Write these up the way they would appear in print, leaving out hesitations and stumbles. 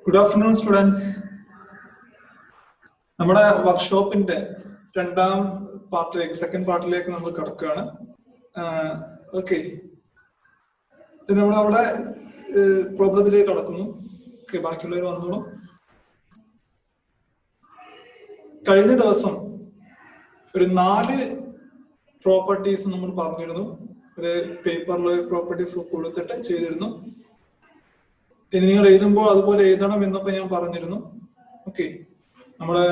Good afternoon, students. നമ്മുടെ വർക്ക്ഷോപ്പിന്റെ രണ്ടാം പാർട്ടിലേക്ക് second പാർട്ടിലേക്ക് നമ്മൾ കടക്കുകയാണ്. ഓക്കെ, നമ്മളവിടെ പ്രോബ്ലത്തിലേക്ക് കടക്കുന്നു. ഓക്കെ, ബാക്കിയുള്ളവർ വന്നോളൂ. കഴിഞ്ഞ ദിവസം ഒരു 4 പ്രോപ്പർട്ടീസ് നമ്മൾ പറഞ്ഞിരുന്നു. ഒരു പേപ്പറിൽ പ്രോപ്പർട്ടീസ് കൊടുത്തിട്ട് ചെയ്തിരുന്നു. ഇനി നിങ്ങൾ എഴുതുമ്പോൾ അതുപോലെ എഴുതണം എന്നൊക്കെ ഞാൻ പറഞ്ഞിരുന്നു. ഓക്കെ, നമ്മള്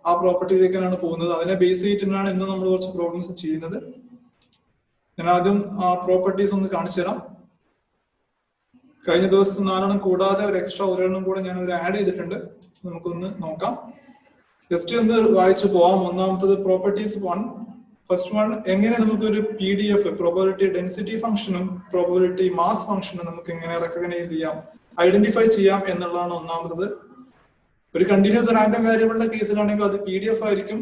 ആ പ്രോപ്പർട്ടിയിലേക്കാണ് പോകുന്നത്. അതിനെ ബേസ് ചെയ്തിട്ടാണ് ഇന്ന് നമ്മൾ കുറച്ച് പ്രോബ്ലംസ് ചെയ്യുന്നത്. ഞാൻ ആദ്യം ആ പ്രോപ്പർട്ടീസ് ഒന്ന് കാണിച്ചു തരാം. കഴിഞ്ഞ ദിവസം 4 കൂടാതെ ഒരു എക്സ്ട്രാ ഒരെണ്ണം കൂടെ ഞാൻ ഒരു ആഡ് ചെയ്തിട്ടുണ്ട്. നമുക്കൊന്ന് നോക്കാം. ജസ്റ്റ് ഒന്ന് വായിച്ചു പോവാം. ഒന്നാമത്തത് പ്രോപ്പർട്ടീസ് 1. ഫസ്റ്റ് വൺ, എങ്ങനെ നമുക്കൊരു PDF പ്രോബബിലിറ്റി ഡെൻസിറ്റി ഫംഗ്ഷനും പ്രോബബിലിറ്റി മാസ് ഫംഗ്ഷനും നമുക്ക് എങ്ങനെ റെക്കഗ്നൈസ് ചെയ്യാം, ഐഡന്റിഫൈ ചെയ്യാം എന്നുള്ളതാണ് ഒന്നാമത്തത്. ഒരു കണ്ടിന്യൂസ് റാൻഡം വേരിയബിളിന്റെ കേസിലാണെങ്കിൽ അത് PDF ആയിരിക്കും.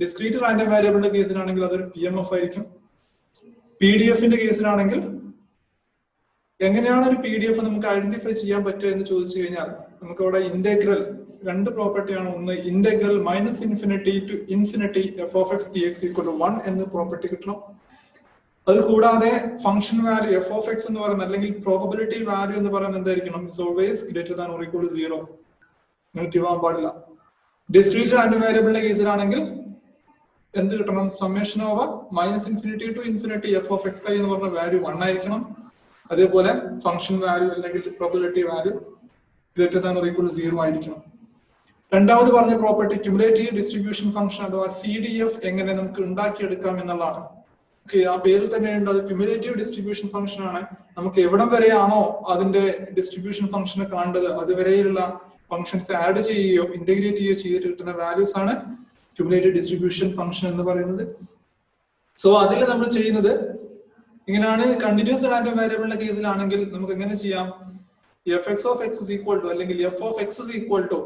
ഡിസ്ക്രീറ്റ് റാൻഡം വേരിയബിളിന്റെ കേസിലാണെങ്കിൽ അതൊരു PMF ആയിരിക്കും. PDF-ന്റെ കേസിലാണെങ്കിൽ എങ്ങനെയാണ് ഒരു PDF നമുക്ക് ഐഡന്റിഫൈ ചെയ്യാൻ പറ്റുക എന്ന് ചോദിച്ചു കഴിഞ്ഞാൽ നമുക്ക് അവിടെ ഇന്റഗ്രൽ 2 പ്രോപ്പർട്ടിയാണ്. ഒന്ന് ഇന്റഗ്രൽ -∞ to ∞ f(x) dx = 1 എന്ന പ്രോപ്പർട്ടി കിട്ടണം. അത് കൂടാതെ ഫംഗ്ഷൻ വാല്യൂ f(x) എന്ന് പറയുന്നത് അല്ലെങ്കിൽ പ്രോബബിലിറ്റി വാല്യൂ എന്ന് പറയുന്നത് എന്തായിരിക്കണം? Is always greater than or equal to 0. Negative ആവാൻ പാടില്ല. ഡിസ്ക്രീറ്റ് റാൻഡം വേരിയബിളിന്റെ കേസിലാണെങ്കിൽ എന്ത് കിട്ടണം? സമ്മേഷൻ ഓവർ -∞ to ∞ f(xi) എന്ന് പറഞ്ഞ വാല്യൂ 1 ആയിരിക്കണം. അതേപോലെ ഫംഗ്ഷൻ വാല്യൂ അല്ലെങ്കിൽ probability value greater than or equal to 0 ആയിരിക്കണം. രണ്ടാമത് പറഞ്ഞ പ്രോപ്പർട്ടി ക്യുമുലേറ്റീവ് ഡിസ്ട്രിബ്യൂഷൻ ഫംഗ്ഷൻ അഥവാ CDF എങ്ങനെ നമുക്ക് ഉണ്ടാക്കിയെടുക്കാം എന്നുള്ളതാണ്. ഓക്കെ, ആ പേരിൽ തന്നെ ഉണ്ട്, അത് ക്യുമുലേറ്റീവ് ഡിസ്ട്രിബ്യൂഷൻ ഫംഗ്ഷൻ ആണ്. നമുക്ക് എവിടം വരെയാണോ അതിന്റെ ഡിസ്ട്രിബ്യൂഷൻ ഫംഗ്ഷനെ കാണേണ്ടത് അതുവരെയുള്ള ഫംഗ്ഷൻസ് ആഡ് ചെയ്യുകയോ ഇന്റഗ്രേറ്റ് ചെയ്യുകയോ ചെയ്തിട്ട് കിട്ടുന്ന വാല്യൂസ് ആണ് ക്യുമുലേറ്റീവ് ഡിസ്ട്രിബ്യൂഷൻ ഫംഗ്ഷൻ എന്ന് പറയുന്നത്. സോ അതിൽ നമ്മൾ ചെയ്യുന്നത് ഇങ്ങനെയാണ്. കണ്ടിന്യൂസ് റാൻഡം വേരിയബിളിന്റെ കേസിലാണെങ്കിൽ നമുക്ക് എങ്ങനെ ചെയ്യാം? f(x) is equal to അല്ലെങ്കിൽ f(x) is equal to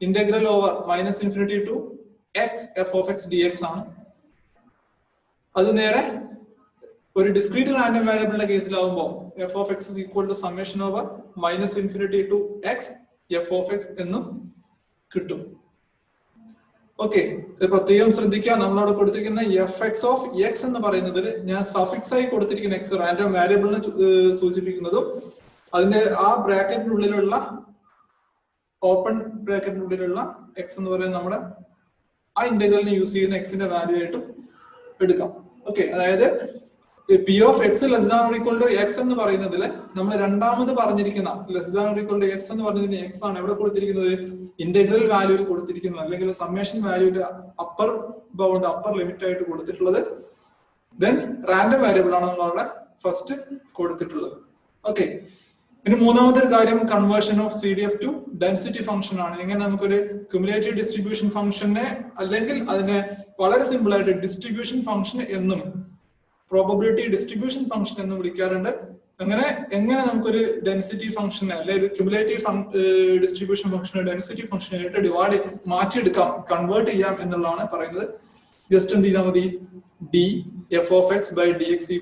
integral over -∞ to x f(x) dx ആണ്. അത് നേരെ ഒരു ഡിസ്ക്രീറ്റ് റാൻഡം വേരിയബിളിന്റെ കേസിലാവുമ്പോൾ f(x) is equal to summation over -∞ to x f(x) എന്നും കിട്ടും. ഓക്കെ, പ്രത്യേകം ശ്രദ്ധിക്കുക, നമ്മളവിടെ കൊടുത്തിരിക്കുന്ന f(x) എന്ന് പറയുന്നതിൽ ഞാൻ സഫിക്സ് ആയി കൊടുത്തിരിക്കുന്ന x റാൻഡം വേരിയബിളിനെ സൂചിപ്പിക്കുന്നതും അതിന്റെ ആ ബ്രാക്കറ്റിനുള്ളിലുള്ള ഓപ്പൺ ബ്രാക്കറ്റിനുള്ളിലുള്ള x എന്ന് പറയുന്നത് നമ്മുടെ ആ ഇന്റഗ്രലിനെ യൂസ് ചെയ്യുന്ന x-ന്റെ വാല്യൂ ആയിട്ടും എടുക്കാം. ഓക്കെ, അതായത് p(x) < x എന്ന് പറയുന്നതിൽ നമ്മൾ രണ്ടാമത് പറഞ്ഞിരിക്കുന്ന < x എന്ന് പറഞ്ഞതിന് x ആണ് എവിടെ കൊടുത്തിരിക്കുന്നത്? ഇന്റഗ്രൽ വാല്യൂവിൽ കൊടുത്തിരിക്കുന്നത് അല്ലെങ്കിൽ സമ്മേഷൻ വാല്യൂവിന്റെ അപ്പർ ബൗണ്ട് അപ്പർ ലിമിറ്റ് ആയിട്ട് കൊടുത്തിട്ടുള്ളത്. ദെൻ റാൻഡം വേരിയബിൾ ആണ് നമ്മളവിടെ ഫസ്റ്റ് കൊടുത്തിട്ടുള്ളത്. ഓക്കെ, ഇനി മൂന്നാമത്തെ ഒരു കാര്യം conversion of CDF to density function ആണ്. എങ്ങനെ നമുക്കൊരു ക്യുമുലേറ്റീവ് ഡിസ്ട്രിബ്യൂഷൻ ഫംഗ്ഷനെ അല്ലെങ്കിൽ അതിനെ വളരെ സിമ്പിൾ ആയിട്ട് ഡിസ്ട്രിബ്യൂഷൻ ഫംഗ്ഷൻ എന്നും പ്രോബബിലിറ്റി ഡിസ്ട്രിബ്യൂഷൻ ഫംഗ്ഷൻ എന്നും വിളിക്കാറുണ്ട്. എങ്ങനെ നമുക്കൊരു ഡെൻസിറ്റി ഫംഗ്ഷനെ അല്ലെങ്കിൽ ക്യുമുലേറ്റീവ് ഡിസ്ട്രിബ്യൂഷൻ ഫംഗ്ഷനെ ഡെൻസിറ്റി ഫംഗ്ഷനായിട്ട് മാറ്റിയെടുക്കാം, കൺവേർട്ട് ചെയ്യാം എന്നുള്ളതാണ് പറയുന്നത്. ജസ്റ്റ് എന്ത് ചെയ്താൽ മതി? df(x/dx =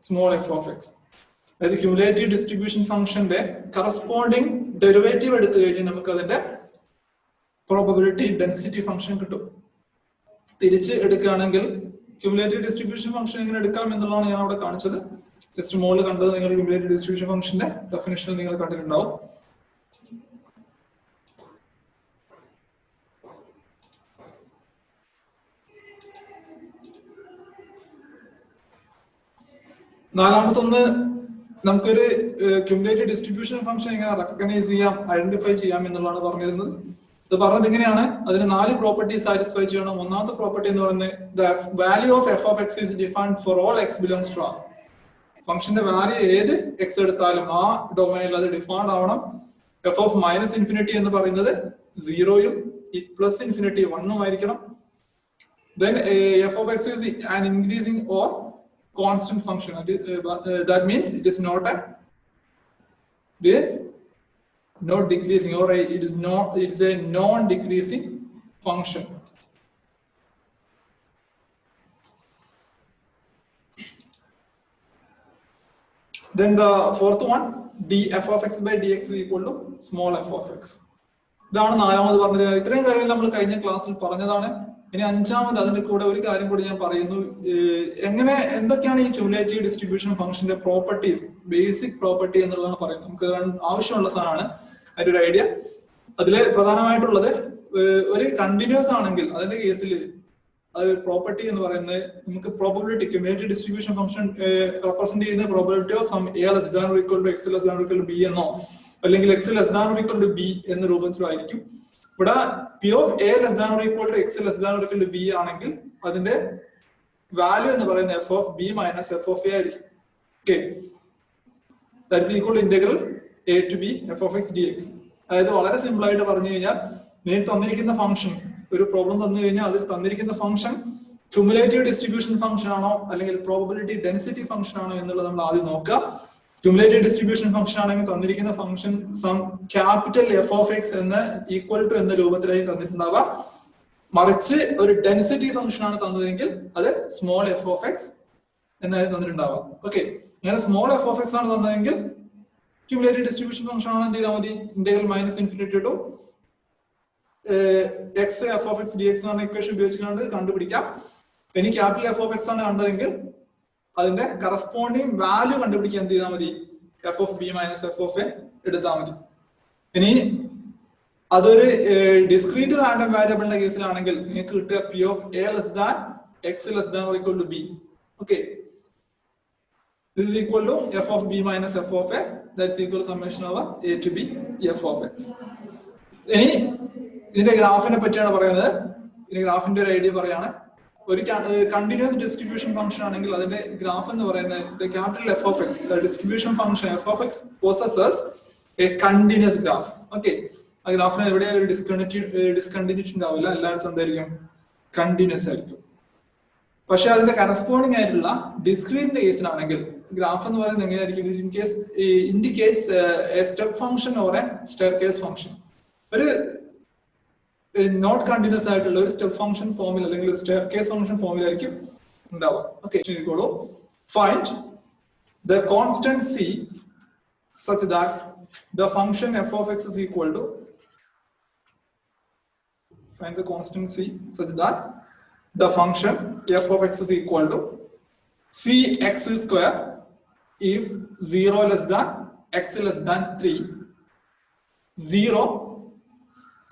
small f(x). അതായത് ക്യുമുലേറ്റീവ് ഡിസ്ട്രിബ്യൂഷൻ ഫംഗ്ഷന്റെ കറസ്പോണ്ടിങ് ഡെറിവേറ്റീവ് എടുത്തു കഴിഞ്ഞാൽ നമുക്ക് അതിന്റെ പ്രോബബിലിറ്റി ഡെൻസിറ്റി ഫംഗ്ഷൻ കിട്ടും. തിരിച്ച് എടുക്കുകയാണെങ്കിൽ ക്യുമുലേറ്റീവ് ഡിസ്ട്രിബ്യൂഷൻ ഫംഗ്ഷൻ എങ്ങനെ എടുക്കാം എന്നുള്ളതാണ് ഞാൻ അവിടെ കാണിച്ചത്. ജസ്റ്റ് മോളിൽ കണ്ടത് നിങ്ങൾ ക്യുമുലേറ്റീവ് ഡിസ്ട്രിബ്യൂഷൻ ഫംഗ്ഷന്റെ ഡെഫിനിഷൻ നിങ്ങൾ കണ്ടിട്ടുണ്ടാവും. നാലാമത്തൊന്ന്, നമുക്കൊരു ക്യുമുലേറ്റീവ് ഡിസ്ട്രിബ്യൂഷൻ ഫംഗ്ഷൻ എങ്ങനെ റെക്കഗ്നൈസ് ചെയ്യാം, ഐഡന്റിഫൈ ചെയ്യാം എന്നുള്ളതാണ് പറഞ്ഞിരുന്നത്. ഇത് പറഞ്ഞത് എങ്ങനെയാണ്? അതിന് 4 പ്രോപ്പർട്ടി സാറ്റിസ്ഫൈ ചെയ്യണം. ഒന്നാമത്തെ പ്രോപ്പർട്ടി എന്ന് പറയുന്നത് the value of f(x) is defined for all x belongs to R. ഫംഗ്ഷന്റെ വാല്യൂ ഏത് x എടുത്താലും ആ ഡൊമൈനിൽ അത് ഡിഫൈൻഡ് ആവണം. f(-∞) എന്ന് പറയുന്നത് 0-ഉം +∞ 1-ഉം ആയിരിക്കണം. Then f(x) is an increasing or constant function. That means it is not decreasing, or it is a non-decreasing function. Then the fourth one, d f of x by dx is equal to small f of x. ഇതാണ് നാലാമത് പറഞ്ഞത്. ഇത്രയും കാര്യങ്ങൾ നമ്മൾ കഴിഞ്ഞ ക്ലാസ്സിൽ പറഞ്ഞതാണ്. ഇനി അഞ്ചാമത് അതിന്റെ കൂടെ ഒരു കാര്യം കൂടി ഞാൻ പറയുന്നു. എന്തൊക്കെയാണ് ഈ ക്യുമുലേറ്റീവ് ഡിസ്ട്രിബ്യൂഷൻ ഫംഗ്ഷന്റെ പ്രോപ്പർട്ടീസ്, ബേസിക് പ്രോപ്പർട്ടി എന്നുള്ളതാണ് പറയുന്നത്. നമുക്ക് ആവശ്യമുള്ള സാധനമാണ് അതിന്റെ ഒരു ഐഡിയ. അതില് പ്രധാനമായിട്ടുള്ളത് ഒരു കണ്ടിന്യൂസ് ആണെങ്കിൽ അതിന്റെ കേസിൽ അത് പ്രോപ്പർട്ടി എന്ന് പറയുന്നത് നമുക്ക് probability, cumulative distribution function represent ചെയ്യുന്ന probability of sum a less than or equal to x less than or equal to b എന്നോ അല്ലെങ്കിൽ x less than or equal to b എന്ന രൂപത്തിലായിരിക്കും. ഇവിടെ p of a less than or equal to x less than or equal to b ആണെങ്കിൽ അതിന്റെ value എന്ന് പറയുന്നത് f of b minus f of a ആയിരിക്കും. Okay, that is equal to integral a to b f of x dx. അതായത് വളരെ simple ആയിട്ട് പറഞ്ഞു കഴിഞ്ഞാൽ നിങ്ങൾ തന്നിരിക്കുന്ന ഫംഗ്ഷൻ, ഒരു പ്രോബ്ലം തന്നു കഴിഞ്ഞാൽ അതിൽ തന്നിരിക്കുന്ന ഫംഗ്ഷൻ ക്യുമുലേറ്റീവ് ഡിസ്ട്രിബ്യൂഷൻ ഫംഗ്ഷൻ ആണോ അല്ലെങ്കിൽ പ്രോബബിലിറ്റി ഡെൻസിറ്റി ഫംഗ്ഷൻ ആണോ എന്നുള്ളത് നമ്മൾ ആദ്യം നോക്കുക. ക്യുമുലേറ്റീവ് ഡിസ്ട്രിബ്യൂഷൻ ഫംഗ്ഷൻ ആണെങ്കിൽ തന്നിരിക്കുന്ന function some capital F of X എന്ന് ഈക്വൽ ടു എന്ന രൂപത്തിലായി തന്നിട്ടുണ്ടാവുക. മറിച്ച് ഒരു ഡെൻസിറ്റി ഫംഗ്ഷൻ ആണ് തന്നതെങ്കിൽ അത് സ്മോൾ എഫ് ഓഫ് എക്സ് എന്നായി തന്നിട്ടുണ്ടാവുക. ഓക്കെ, അങ്ങനെ സ്മോൾ എഫ് ഓഫ് എക്സ് ആണ് തന്നതെങ്കിൽ ക്യുമുലേറ്റീവ് ഡിസ്ട്രിബ്യൂഷൻ ഫംഗ്ഷൻ ആണ് എന്ത് ചെയ്താൽ മതി, integral minus infinity to X F of X D X എന്ന ഇക്വേഷൻ ഉപയോഗിച്ചുകൊണ്ട് കണ്ടുപിടിക്കാം. ഇനി ക്യാപിറ്റൽ എഫ് ഓഫ് എക്സ് ആണ് കണ്ടതെങ്കിൽ അതിന്റെ കറസ്പോണ്ടിങ് വാല്യൂ കണ്ടുപിടിക്കാൻ എന്ത് ചെയ്താൽ മതി, F of B minus F of A എടുത്താൽ മതി. ഇനി അതൊരു ഡിസ്ക്രീറ്റ് റാൻഡം വാരിയബിളിന്റെ കേസിലാണെങ്കിൽ നിങ്ങൾക്ക് കിട്ടുക P of A less than X less than or equal to B. Okay, this is equal to f of b minus f of a, that's equal to summation over a to b f of x. ഇനി ഇതിന്റെ ഗ്രാഫിനെ പറ്റിയാണ് പറയുന്നത്. ഇനി ഗ്രാഫിന്റെ ഒരു idea പറയാണ്. ഒരു കണ്ടിന്യൂസ് ഡിസ്ട്രിബ്യൂഷൻ ഫംഗ്ഷൻ ആണെങ്കിൽ അതിന്റെ ഗ്രാഫ് എന്ന് പറയുന്നത് capital F of X, distribution function f of X possesses a continuous graph. Okay, ആ ഗ്രാഫിന് എവിടെ ഒരു ഡിസ്കണ്ടിന്യൂറ്റി ഉണ്ടാവില്ല, എല്ലായിടത്തും എന്തായിരിക്കും, കണ്ടിന്യൂസ് ആയിരിക്കും. പക്ഷെ അതിന്റെ കറസ്പോണ്ടിങ് ആയിട്ടുള്ള ഡിസ്ക്രീറ്റിന്റെ കേസിലാണെങ്കിൽ ഗ്രാഫ് എന്ന് പറയുന്നത് എങ്ങനെയായിരിക്കും, in case indicates A step function or A staircase function. ഒരു നോട്ട് കണ്ടിന്യൂസ് ആയിട്ടുള്ള ഒരു സ്റ്റെപ്പ് ഫംഗ്ഷൻ ഫോമിൽ അല്ലെങ്കിൽ ഒരു സ്റ്റെയർകേസ് ഫംഗ്ഷൻ ഫോമിലായിരിക്കും ഉണ്ടാവുക. Okay, find the constant c such that the function f of x is equal to, find the constant c such that the function f of x is equal to cx square if 0 less than x less than 3, 0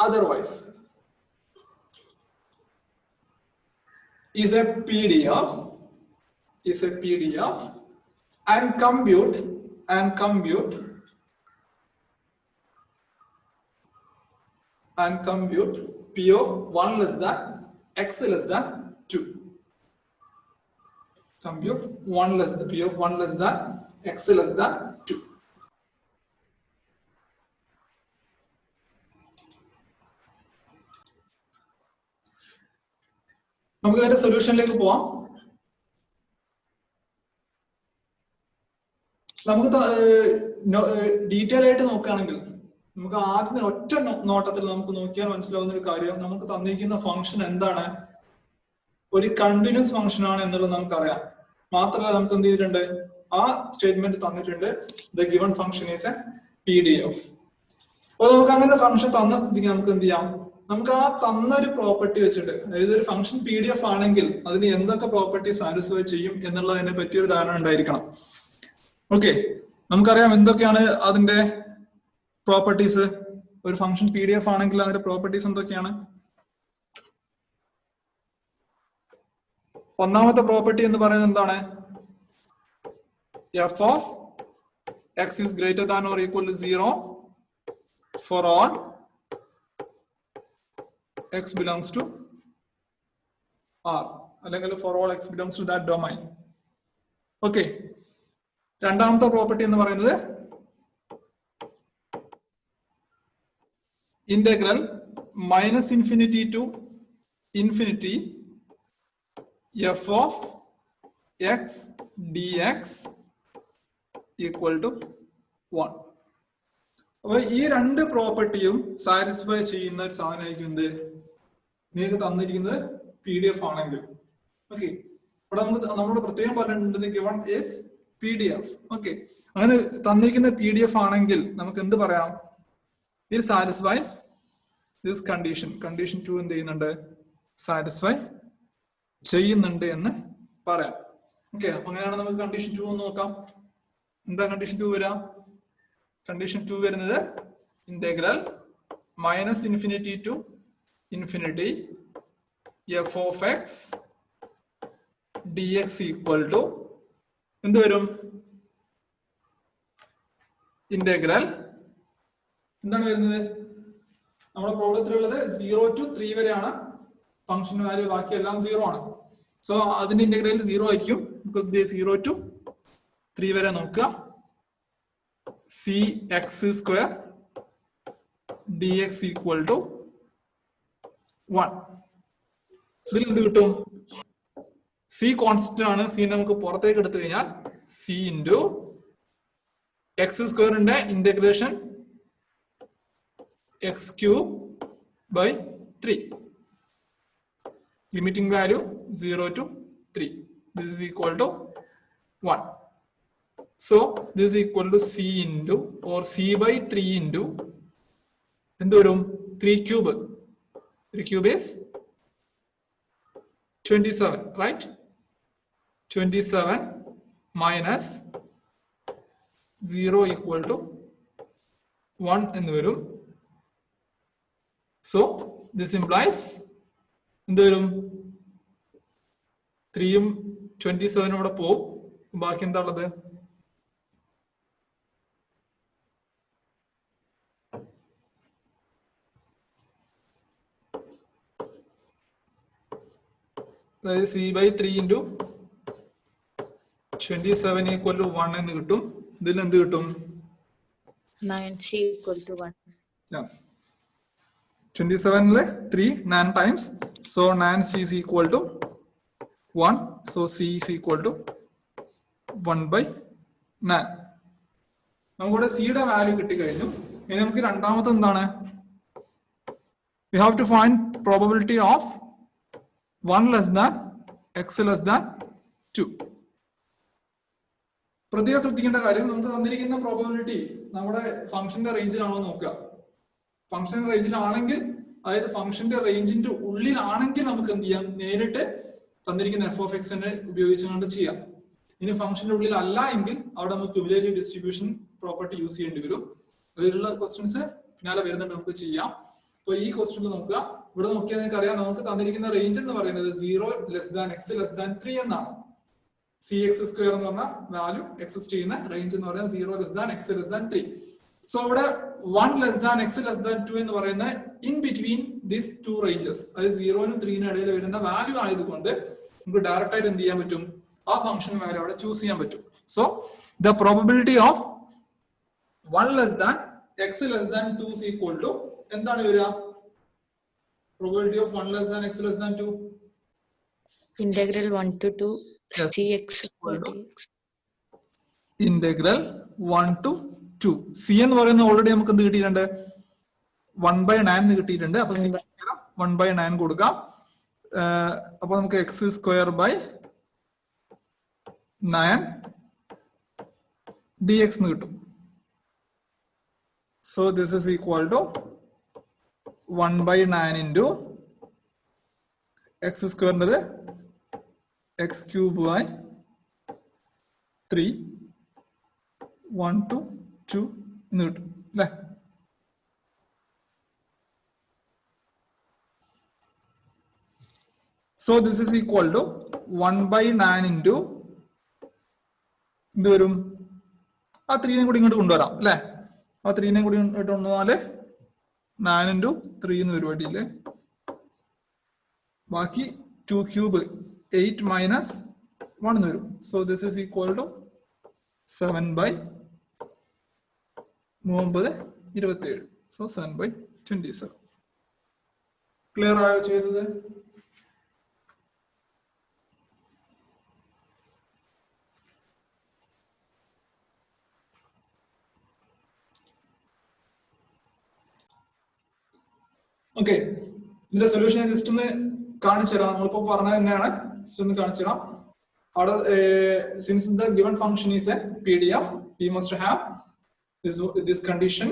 otherwise, is a PDF and compute p of 1 less than x less than 2. Compute p of 1 less than x less than 2. നമുക്ക് അതിന്റെ സൊല്യൂഷനിലേക്ക് പോവാം. നമുക്ക് detail ആയിട്ട് നോക്കുകയാണെങ്കിൽ നമുക്ക് ആദ്യം ഒറ്റ നോട്ടത്തിൽ നമുക്ക് നോക്കിയാൽ മനസ്സിലാവുന്ന ഒരു കാര്യം, നമുക്ക് തന്നിരിക്കുന്ന ഫംഗ്ഷൻ എന്താണ്, ഒരു കണ്ടിന്യൂസ് ഫംഗ്ഷൻ ആണ് എന്നുള്ളത് നമുക്കറിയാം. മാത്രമല്ല നമുക്ക് എന്ത് ചെയ്തിട്ടുണ്ട്, ആ സ്റ്റേറ്റ്മെന്റ് തന്നിട്ടുണ്ട്, the given function is A PDF. അപ്പോൾ നമുക്ക് അങ്ങനെ ഫംഗ്ഷൻ തന്ന സ്ഥിതിക്ക് നമുക്ക് എന്ത് ചെയ്യാം, നമുക്ക് ആ തന്നൊരു പ്രോപ്പർട്ടി വെച്ചിട്ട്, അതായത് ഒരു ഫംഗ്ഷൻ PDF ആണെങ്കിൽ അതിന് എന്തൊക്കെ പ്രോപ്പർട്ടി സാറ്റിസ്ഫൈ ചെയ്യും എന്നുള്ളതിനെ പറ്റിയൊരു ധാരണ ഉണ്ടായിരിക്കണം. ഓക്കെ, നമുക്കറിയാം എന്തൊക്കെയാണ് അതിന്റെ പ്രോപ്പർട്ടീസ്. ഒരു ഫംഗ്ഷൻ PDF ആണെങ്കിൽ അതിന്റെ പ്രോപ്പർട്ടീസ് എന്തൊക്കെയാണ്. ഒന്നാമത്തെ പ്രോപ്പർട്ടി എന്ന് പറയുന്നത് എന്താണ്, f of x is greater than or equal to 0 for all x belongs to R, അല്ലെങ്കിൽ for all x belongs to that domain. Okay, രണ്ടാമത്തെ പ്രോപ്പർട്ടി എന്ന് പറയുന്നത് integral minus infinity to infinity f of x dx equal to 1. അപ്പൊ ഈ രണ്ട് പ്രോപ്പർട്ടിയും satisfy ചെയ്യുന്ന ഒരു സാധനമായിരിക്കും എന്ത്, നിങ്ങൾക്ക് തന്നിരിക്കുന്നത് PDF ആണെങ്കിൽ. ഓക്കെ, ഇവിടെ നമ്മൾ പ്രത്യേകം പറഞ്ഞിട്ടുണ്ട് ഗിവൺ ഈസ് PDF. Okay. അങ്ങനെ തന്നിരിക്കുന്ന PDF ആണെങ്കിൽ നമുക്ക് എന്ത് പറയാം? It satisfies this condition. Condition 2 എന്ത് ചെയ്യുന്നുണ്ട്? Satisfy ചെയ്യുന്നുണ്ട് എന്ന് പറയാം. ഓക്കെ, അപ്പൊ അങ്ങനെയാണ് നമുക്ക് കണ്ടീഷൻ 2 ഒന്ന് നോക്കാം. എന്താ കണ്ടീഷൻ 2 വരാം? കണ്ടീഷൻ 2 വരുന്നത് integral -∞ to ∞ f of x dx equal to എന്ത് വരും? ഇന്റഗ്രൽ എന്താണ് വരുന്നത്? നമ്മുടെ പ്രോബ്ലത്തിലുള്ളത് 0 to 3 വരെയാണ് ഫംഗ്ഷൻ വാല്യൂ, ബാക്കി എല്ലാം 0 ആണ്. സോ അതിന്റെ ഇന്റഗ്രൽ 0 ആയിരിക്കും. നമുക്ക് 0 to 3 വരെ നോക്കുക. cx² dx equal to 1. ഇതിൽ എന്ത് കിട്ടും? c കോൺസ്റ്റന്റ് ആണ്. c നമുക്ക് പുറത്തേക്ക് എടുത്തു കഴിഞ്ഞാൽ c into x² integration x³/3. Limiting value 0 to 3. This is equal to 1. So this is equal to c into or c/3 into എന്ത് വരും? 3³ 3³ is 27, right? 27 minus 0 equal to 1 എന്ന് വരും. So this implies എന്ത് വരും? 3ഉം 27ഉം ഇവിടെ പോവും. ബാക്കി എന്താ ഉള്ളത്? അതായത് c/3 into 27 equal to 1 എന്ന് കിട്ടും. ഇതിൽ എന്ത് കിട്ടും? 9c equal to 1. Yes. 27 3 9 times. So 9c is equal to 1. So c is equal to 1/9. നമുക്കിവിടെ സിയുടെ വാല്യൂ കിട്ടിക്കഴിഞ്ഞു. ഇനി നമുക്ക് രണ്ടാമത്തെ എന്താണ്? We have to find probability of 1 less than x less than 2. പ്രത്യേകം ശ്രദ്ധിക്കേണ്ട കാര്യം, നമുക്ക് തന്നിരിക്കുന്ന പ്രോബബിലിറ്റി നമ്മുടെ ഫംഗ്ഷന്റെ റേഞ്ചിലാണോ നോക്കുക. ഫംഗ്ഷൻ റേഞ്ചിലാണെങ്കിൽ, അതായത് ഫംഗ്ഷന്റെ റേഞ്ചിന്റെ ഉള്ളിലാണെങ്കിൽ നമുക്ക് എന്ത് ചെയ്യാം? നേരിട്ട് തന്നിരിക്കുന്ന എഫ് ഓഫ് എക്സ് തന്നെ ഉപയോഗിച്ചുകൊണ്ട് ചെയ്യാം. ഇനി ഫംഗ്ഷന്റെ ഉള്ളിൽ അല്ല എങ്കിൽ അവിടെ നമുക്ക് ക്യുമുലേറ്റീവ് ഡിസ്ട്രിബ്യൂഷൻ പ്രോപ്പർട്ടി യൂസ് ചെയ്യേണ്ടി വരും. അതിലുള്ള ക്വസ്റ്റ്യൻസ് പിന്നാലെ വരുന്നുണ്ട്, നമുക്ക് ചെയ്യാം. അപ്പൊ ഈ ക്വസ്റ്റ്യൻ നോക്കുക. ഇവിടെ നോക്കിയാൽ നിങ്ങൾക്ക് അറിയാം, നമുക്ക് തന്നിരിക്കുന്ന റേഞ്ച് എന്ന് പറയുന്നത് 0 less than x less than 3 എന്നാണ്. cx² എന്ന് പറഞ്ഞ വാല്യൂ എക്സിസ്റ്റ് ചെയ്യുന്ന റേഞ്ച് എന്ന് പറയുന്നത് 0 less than x less than 3. So ഇവിടെ 1 less than x less than 2 എന്ന് പറയുന്നത് ഇൻ ബിറ്റ്വീൻ ദീസ് 2 റേഞ്ചസ്, അതായത് 0നും 3നും ഇടയിൽ വരുന്ന വാല്യൂ ആയതുകൊണ്ട് നമുക്ക് ഡയറക്റ്റ് ആയിട്ട് എന്ത് ചെയ്യാൻ പറ്റും? ആ ഫംഗ്ഷൻ വാല്യൂ അവിടെ ചൂസ് ചെയ്യാൻ പറ്റും. So the probability of 1 less than x less than 2 is equal to എന്താണ് വരിക? Probability of 1 less than x less than 2. Integral 1 to 2 Yes. cx equal to Integral 1 to 2. C എന്ന് പറയുന്നത് already നമുക്ക് എന്ത് കിട്ടിയിട്ടുണ്ട്? 1/9 കിട്ടിയിട്ടുണ്ട്. അപ്പൊ 1/9 കൊടുക്കാം. അപ്പൊ നമുക്ക് x²/9 dx എന്ന് കിട്ടും. So this is equal to 1/9 into x² x³/3 1 to 2 എന്ന് കിട്ടും അല്ലേ? So this is equal to 1/9 into എന്ത് വരും? ആ 3നെ കൂടി ഇങ്ങോട്ട് കൊണ്ടുവരാം അല്ലെ? ആ 3നെ കൂടി ഇങ്ങോട്ട് കൊണ്ടുവന്നാല് 9 into 3 എന്ന് പരിപാടിയില്ലേ? ബാക്കി 2³ 8 minus 1 എന്ന് വരും. So this is equal to 7/927. So 7/27. Clear ആയോ ചെയ്തത്? ഓക്കെ, ഇതിന്റെ സൊല്യൂഷൻ ഞാൻ ജസ്റ്റ് ഒന്ന് കാണിച്ചു തരാം. നമ്മളിപ്പോ പറഞ്ഞത് തന്നെയാണ്, ജസ്റ്റ് ഒന്ന് കാണിച്ചു തരാം. since the given function is a PDF, we must have this condition.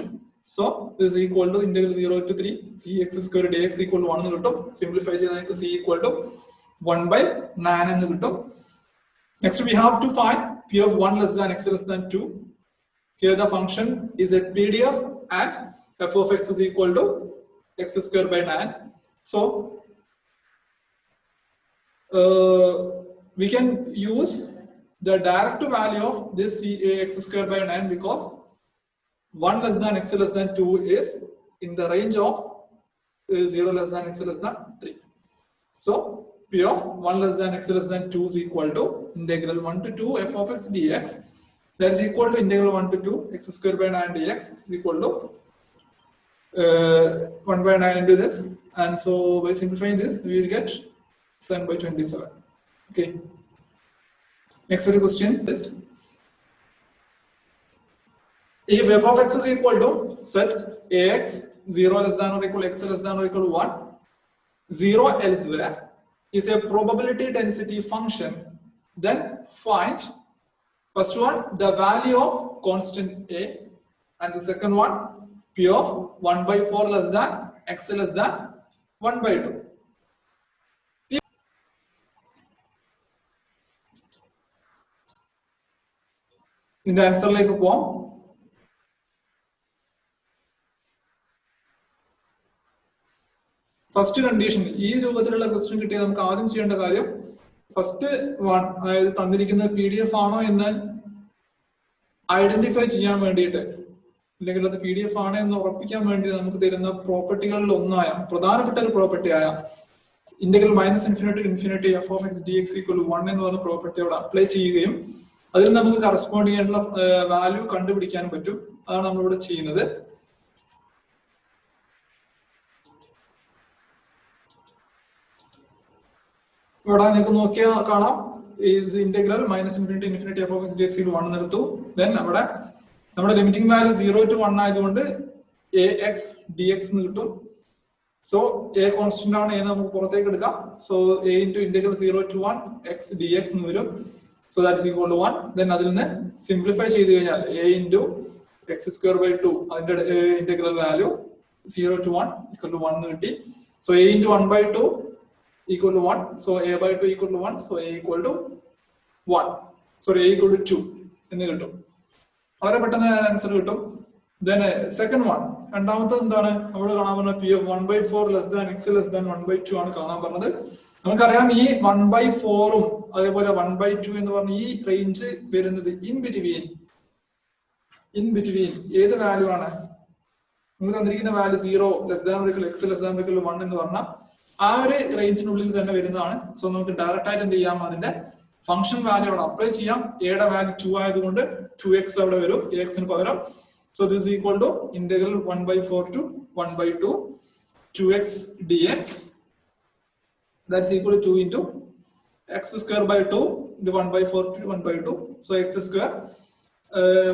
So this is equal to integral 0 to 3 cx square dx equal to 1 എന്ന് കിട്ടും. Simplify ചെയ്താൽ c equal to 1/9 എന്ന് കിട്ടും. Next we have to find p of 1 less than x less than 2. Here the function is a PDF and f of x is equal to x square by 9. So we can use the direct value of this x square by 9 because 1 less than x less than 2 is in the range of 0 less than x less than 3. So p of 1 less than x less than 2 is equal to integral 1 to 2 f of x dx. That is equal to integral 1 to 2 x square by 9 dx is equal to 1/9 into this. And so by simplifying this, we will get 7/27. Okay. Next question is, if f of x is equal to set ax 0 less than or equal x less than or equal to 1, 0 elsewhere is a probability density function, then find first one the value of constant a, and the second one p of 1/4 less than x less than 1/2. ഇതിന്റെ ആൻസറിലേക്ക് പോവാം. First condition, ഈ രൂപത്തിലുള്ള question കിട്ടിയാൽ നമുക്ക് ആദ്യം ചെയ്യേണ്ട കാര്യം first one, അതായത് തന്നിരിക്കുന്ന PDF ആണോ എന്ന് ഐഡന്റിഫൈ ചെയ്യാൻ വേണ്ടിയിട്ട്, അല്ലെങ്കിൽ അത് PDF ആണ് എന്ന് ഉറപ്പിക്കാൻ വേണ്ടി നമുക്ക് തരുന്ന പ്രോപ്പർട്ടികളിൽ ഒന്നായ പ്രധാനപ്പെട്ട ഒരു പ്രോപ്പർട്ടി ആയ integral -∞ to ∞ f of x dx equal to 1 എന്ന് പറഞ്ഞ പ്രോപ്പർട്ടി അവിടെ അപ്ലൈ ചെയ്യുകയും അതിൽ നമുക്ക് കറസ്പോണ്ട് ചെയ്യാനുള്ള വാല്യൂ കണ്ടുപിടിക്കാൻ പറ്റും. അതാണ് നമ്മളിവിടെ ചെയ്യുന്നത്. ഇവിടെ നിങ്ങൾക്ക് നോക്കിയാൽ കാണാം, integral -∞ f of x dx equal to 1 എന്നെടുത്തു. ദെൻ അവിടെ നമ്മുടെ ലിമിറ്റിംഗ് വാല്യൂ 0 to 1 ആയതുകൊണ്ട് ax dx എന്ന് കിട്ടും. സോ a കോൺസ്റ്റന്റ് ആണ്, നമുക്ക് പുറത്തേക്ക് എടുക്കാം. So a into integral 0 to 1 x dx എന്ന് വരും. So that is equal to 1. Then അതിൽ നിന്ന് സിംപ്ലിഫൈ ചെയ്ത് കഴിഞ്ഞാൽ a into x square by 2 അതിന്റെ integral value 0 to 1 equal to 1 എന്ന് കിട്ടി. So a into 1/2 equal to 1. So a/2 equal to 1. So a equal to 1. Sorry, a equal to 2 എന്ന് കിട്ടും. വളരെ പെട്ടെന്ന് ആൻസർ കിട്ടും. Then second one, രണ്ടാമത്തെ എന്താണ് നമ്മൾ കാണാൻ പറഞ്ഞ p of 1/4 less than x less than 1/2 ആണ് കാണാൻ പറഞ്ഞത്. നമുക്കറിയാം ഈ 1/4 അതേപോലെ 1/2 എന്ന് പറഞ്ഞ ഈ റേഞ്ച് വരുന്നത് ഇൻ ബിറ്റ്വീൻ ഏത് വാല്യൂ ആണ്? നമുക്ക് തന്നിരിക്കുന്ന value 0 less than or equal x less than or equal 1 എന്ന് പറഞ്ഞാൽ ആ ഒരു റേഞ്ചിനുള്ളിൽ തന്നെ വരുന്നതാണ്. സോ നമുക്ക് ഡയറക്റ്റ് ആയിട്ട് എന്ത് ചെയ്യാം, അതിന്റെ ഫംഗ്ഷൻ വാല്യൂ അവിടെ അപ്ലൈ ചെയ്യാം. എയുടെ വാല്യൂ 2 ആയതുകൊണ്ട് 2x അവിടെ വരും ax ന് പകരം. So this equal to integral 1/4 to 1/2 2x dx. That's equal to 2 into x square by 2 into 1/4 to 1/2. So x square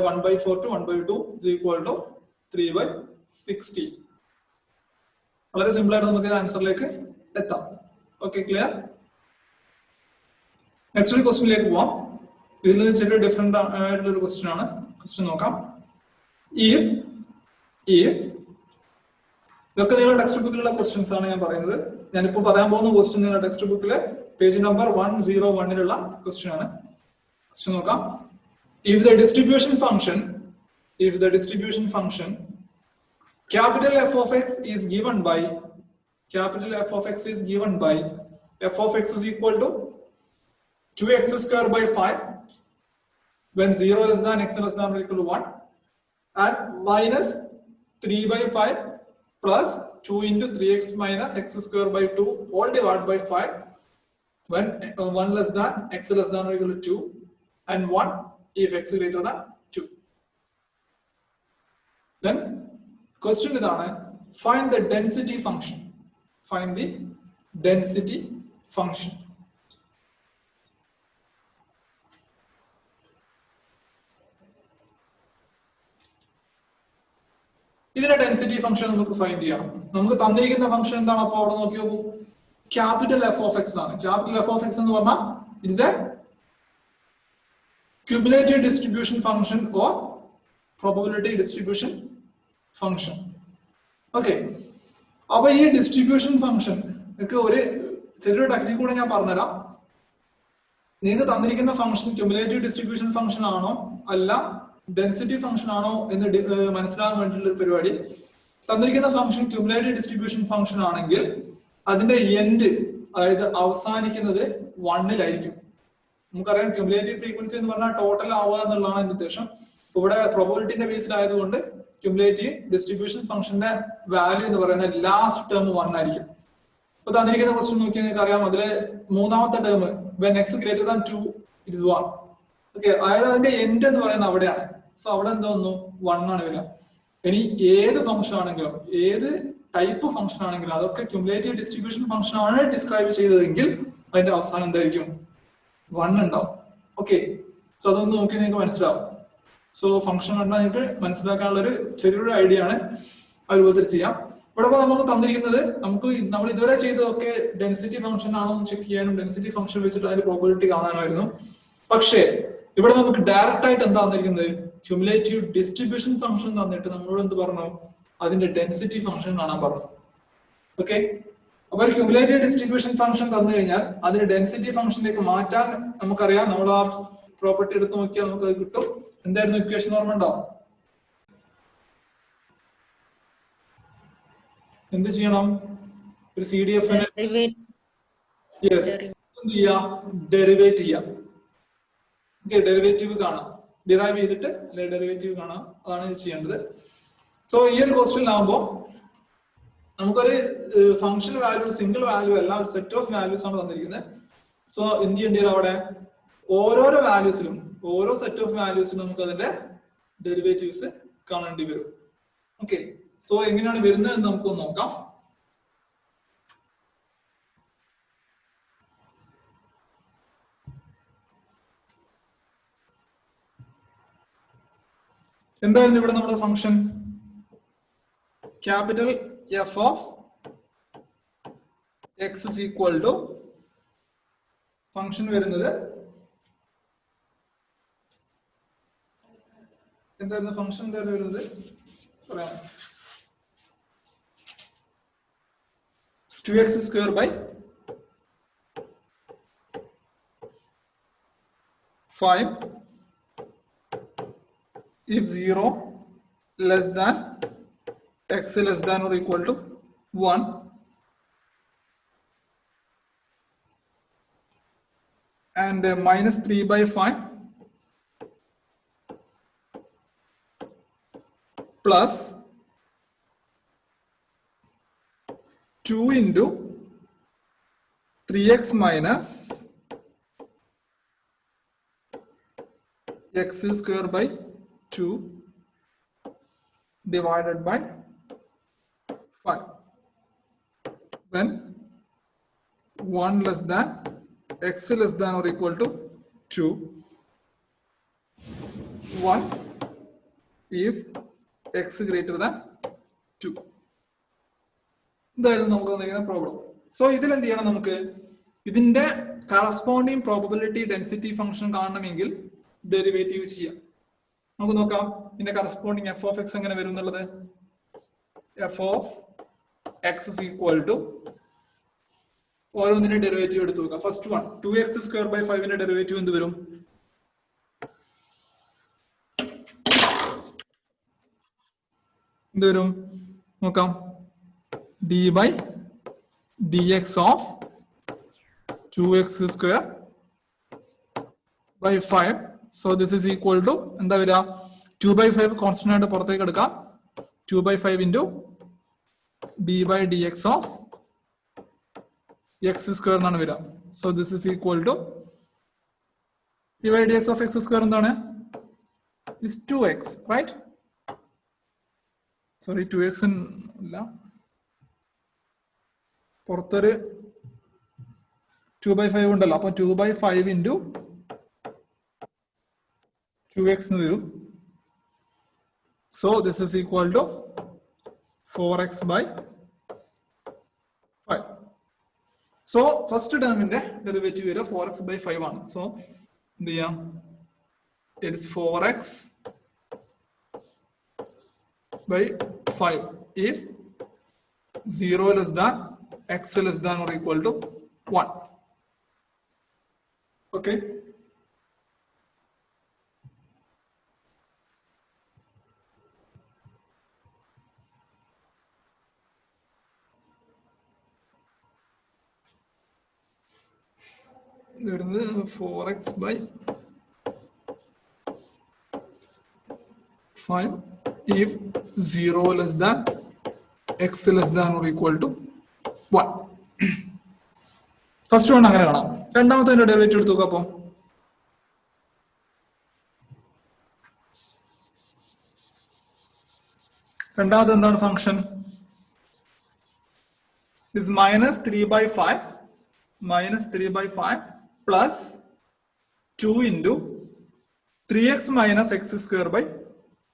1/4 to 1/2 is equal to 3/60. വളരെ സിമ്പിൾ ആയിട്ട് നമുക്ക് ആൻസറിലേക്ക് എത്താം. Okay, clear? നെക്സ്റ്റ് ഒരു ക്വസ്റ്റ്യനിലേക്ക് പോവാം. ഇതിൽ നിന്ന് ചെറിയ ഡിഫറെന്റ് ആയിട്ടുള്ള ഒരു ക്വസ്റ്റ്യൻ ആണ്. ക്വസ്റ്റ്യൻ നോക്കാം. ഇഫ് ഇതൊക്കെ നിങ്ങളുടെ ടെക്സ്റ്റ് ബുക്കിലുള്ള ക്വസ്റ്റ്യൻസ് ആണ് ഞാൻ പറയുന്നത്. ഞാനിപ്പോ പറയാൻ പോകുന്ന ക്വസ്റ്റ്യൻ നിങ്ങളുടെ ടെക്സ്റ്റ് ബുക്കിലെ പേജ് നമ്പർ 101 ക്വസ്റ്റ്യൻ ആണ്. ക്വസ്റ്റ്യൻ നോക്കാം. If the distribution function capital F of x is given by f of x is equal to 2x square by 5 when 0 less than x less than or equal to 1 and minus 3/5 plus 2 into 3x minus x square by 2 all divided by 5 when 1 less than x less than or equal to 2 and 1 if x greater than 2. Then question idana, find the density function. ഇതിന്റെ density function നമുക്ക് find ചെയ്യണം. നമുക്ക് തന്നിരിക്കുന്ന function എന്താണ്? അപ്പൊ അവിടെ നോക്കി നോക്കൂ, ക്യാപിറ്റൽ എഫ് ഓഫ് എക്സ് ആണ്. ക്യാപിറ്റൽ എഫ് ഓഫ് എക്സ് എന്ന് പറഞ്ഞാൽ it is A cumulative distribution function or probability distribution function. Okay. അപ്പോൾ ഈ ഡിസ്ട്രിബ്യൂഷൻ ഫംഗ്ഷൻ ഒക്കെ ഒരു ചെറിയൊരു ടെക്നിക് കൂടെ ഞാൻ പറഞ്ഞുതരാം. നിങ്ങൾക്ക് തന്നിരിക്കുന്ന ഫംഗ്ഷൻ ക്യുമുലേറ്റീവ് ഡിസ്ട്രിബ്യൂഷൻ ഫംഗ്ഷൻ ആണോ അല്ല ഡെൻസിറ്റി ഫംഗ്ഷൻ ആണോ എന്ന് മനസ്സിലാകാൻ വേണ്ടിയിട്ടുള്ള ഒരു പരിപാടി. തന്നിരിക്കുന്ന ഫംഗ്ഷൻ ക്യുമുലേറ്റീവ് ഡിസ്ട്രിബ്യൂഷൻ ഫംഗ്ഷൻ ആണെങ്കിൽ അതിന്റെ എൻഡ്, അതായത് അവസാനിക്കുന്നത് 1-ലായിരിക്കും. നമുക്കറിയാം ക്യുമുലേറ്റീവ് ഫ്രീക്വൻസി എന്ന് പറഞ്ഞാൽ ടോട്ടൽ ആവുക എന്നുള്ളതാണ് അതിന്റെ ഉദ്ദേശം. ഇവിടെ പ്രോബബിലിറ്റിന്റെ ബേസിലായതുകൊണ്ട് ക്യുമുലേറ്റീവ് ഡിസ്ട്രിബ്യൂഷൻ ഫംഗ്ഷന്റെ വാല്യൂ എന്ന് പറയുന്നത് ലാസ്റ്റ് ടേം 1 ആയിരിക്കും. ഇപ്പൊ തന്നിരിക്കുന്ന ക്വസ്റ്റ്യൻ നോക്കി നിങ്ങൾക്ക് അറിയാം, അതില് മൂന്നാമത്തെ term when x greater than 2 it is 1. Okay, അതായത് അതിന്റെ എൻഡ് എന്ന് പറയുന്നത് അവിടെയാണ്. സോ അവിടെ എന്താ വന്നു 1 ആണ് വരിക. ഇനി ഏത് ഫംഗ്ഷൻ ആണെങ്കിലും ഏത് ടൈപ്പ് ഫംഗ്ഷൻ ആണെങ്കിലും അതൊക്കെ ക്യുമുലേറ്റീവ് ഡിസ്ട്രിബ്യൂഷൻ ഫംഗ്ഷൻ ആണ് ഡിസ്ക്രൈബ് ചെയ്തതെങ്കിൽ അതിന്റെ അവസാനം എന്തായിരിക്കും 1 ഉണ്ടാവും. ഓക്കെ, സോ അതൊന്ന് നോക്കി നിങ്ങൾക്ക് മനസ്സിലാവും. സോ ഫംഗ്ഷൻ കണ്ടാൽ നിങ്ങൾക്ക് മനസ്സിലാക്കാനുള്ള ഒരു ചെറിയൊരു ഐഡിയ ആണ് ആ രൂപത്തിൽ ചെയ്യാം. ഇവിടെ നമുക്ക് തന്നിരിക്കുന്നത് നമ്മൾ ഇതുവരെ ചെയ്തതൊക്കെ ഡെൻസിറ്റി ഫംഗ്ഷൻ ആണോ എന്ന് ചെക്ക് ചെയ്യാനും ഡെൻസിറ്റി ഫംഗ്ഷൻ വെച്ചിട്ട് അതിന്റെ പ്രോബബിലിറ്റി കാണാനായിരുന്നു. പക്ഷേ ഇവിടെ നമുക്ക് ഡയറക്റ്റ് ആയിട്ട് എന്താ തന്നിരിക്കുന്നത്, ക്യുമുലേറ്റീവ് ഡിസ്ട്രിബ്യൂഷൻ ഫംഗ്ഷൻ തന്നിട്ട് നമ്മളോട് എന്ത് പറഞ്ഞു, അതിന്റെ ഡെൻസിറ്റി ഫംഗ്ഷൻ കാണാൻ പറഞ്ഞു. ഓക്കെ, അപ്പൊ ഒരു ക്യുമുലേറ്റീവ് ഡിസ്ട്രിബ്യൂഷൻ ഫംഗ്ഷൻ തന്നു കഴിഞ്ഞാൽ അതിന്റെ ഡെൻസിറ്റി ഫംഗ്ഷനിലേക്ക് മാറ്റാൻ നമുക്കറിയാം. നമ്മൾ ആ പ്രോപ്പർട്ടി എടുത്ത് നോക്കിയാൽ നമുക്ക് അത് കിട്ടും. എന്തായിരുന്നു ഇക്വേഷൻ ഓർമ്മ ഉണ്ടോ? എന്ത് ചെയ്യണം? ഒരു സി ഡി എഫ് ഡെറിവേറ്റ് ചെയ്യാം. ഡെറിവേറ്റീവ് കാണാം, ഡിറൈവ് ചെയ്തിട്ട് അല്ലെ ഡെറിവേറ്റീവ് കാണാം, അതാണ് ഇത് ചെയ്യേണ്ടത്. സോ ഈ ഒരു ക്വസ്റ്റ്യനിലാകുമ്പോൾ നമുക്കൊരു ഫംഗ്ഷൻ വാല്യൂ, സിംഗിൾ വാല്യൂ അല്ല, ഒരു സെറ്റ് ഓഫ് വാല്യൂസ് ആണ് തന്നിരിക്കുന്നത്. സോ എന്ത് ചെയ്യേണ്ടി വരും, അവിടെ ഓരോരോ വാല്യൂസിലും ഓരോ സെറ്റ് ഓഫ് വാല്യൂസിലും നമുക്ക് അതിന്റെ ഡെറിവേറ്റീവ്സ് കാണേണ്ടി വരും. ഓക്കെ, സോ എങ്ങനെയാണ് വരുന്നത് എന്ന് നമുക്ക് നോക്കാം. എന്തായിരുന്നു ഇവിടെ നമ്മുടെ function? Capital F of x is equal to function വരുന്നത് എന്തായിരുന്നു? ഫംഗ്ഷൻ എന്തായിരുന്നു വരുന്നത്? പറയാം, 2x square by 5 if 0 less than x less than or equal to 1 and minus 3 by 5 plus 2 into 3x minus x square by 2 divided by 5 when 1 less than x less than or equal to 2, 1 if x greater than 2. ഇതായിരുന്നു നമുക്ക് തന്നിരിക്കുന്ന problem. So ഇതിൽ എന്ത് ചെയ്യണം, നമുക്ക് ഇതിന്റെ corresponding probability density function കാണണമെങ്കിൽ derivative ചെയ്യാം. നമുക്ക് നോക്കാം ഇതിന്റെ കറസ്പോണ്ടിങ് എഫ് ഓഫ് എക്സ് എങ്ങനെ വരും എന്നുള്ളത്. F of x is equal to ഓരോന്നിന്റെ ഡെറിവേറ്റീവ് എടുത്ത് നോക്കാം. First one 2x square by 5 derivative എന്ത് വരും? എന്ത് വരും നോക്കാം. d by dx of 2x square by 5. So this is equal to എന്താ വരിക? 2 by 5 കോൺസ്റ്റന്റ് ആയിട്ട് പുറത്തേക്ക് എടുക്കാം. 2 by 5 into d by dx of x square എന്നാണ് വരിക. So this is equal to d by dx of x square എന്താണ്? is 2x, right? Sorry, 2x ഇല്ല, പുറത്തൊരു 2 by 5 ഉണ്ടല്ലോ. അപ്പൊ 2 by 5 into 2x എന്ന് വരും. So this is equal to 4x by 5. So first term ന്റെ ഡെറിവേറ്റീവ് വരിക 4x by 5 ആണ്. So എന്ത് ചെയ്യാം, it is 4x by 5 if 0 less than x less than or equal to 1. Okay. There is 4x by 5 if 0 less than x less than or equal to 1. First one അങ്ങനെ കാണാം. രണ്ടാമത്തെ derivative എടുത്തു നോക്കാം. അപ്പം രണ്ടാമത്തെ എന്താണ് function? Is -3/5 plus 2 into 3x minus x square by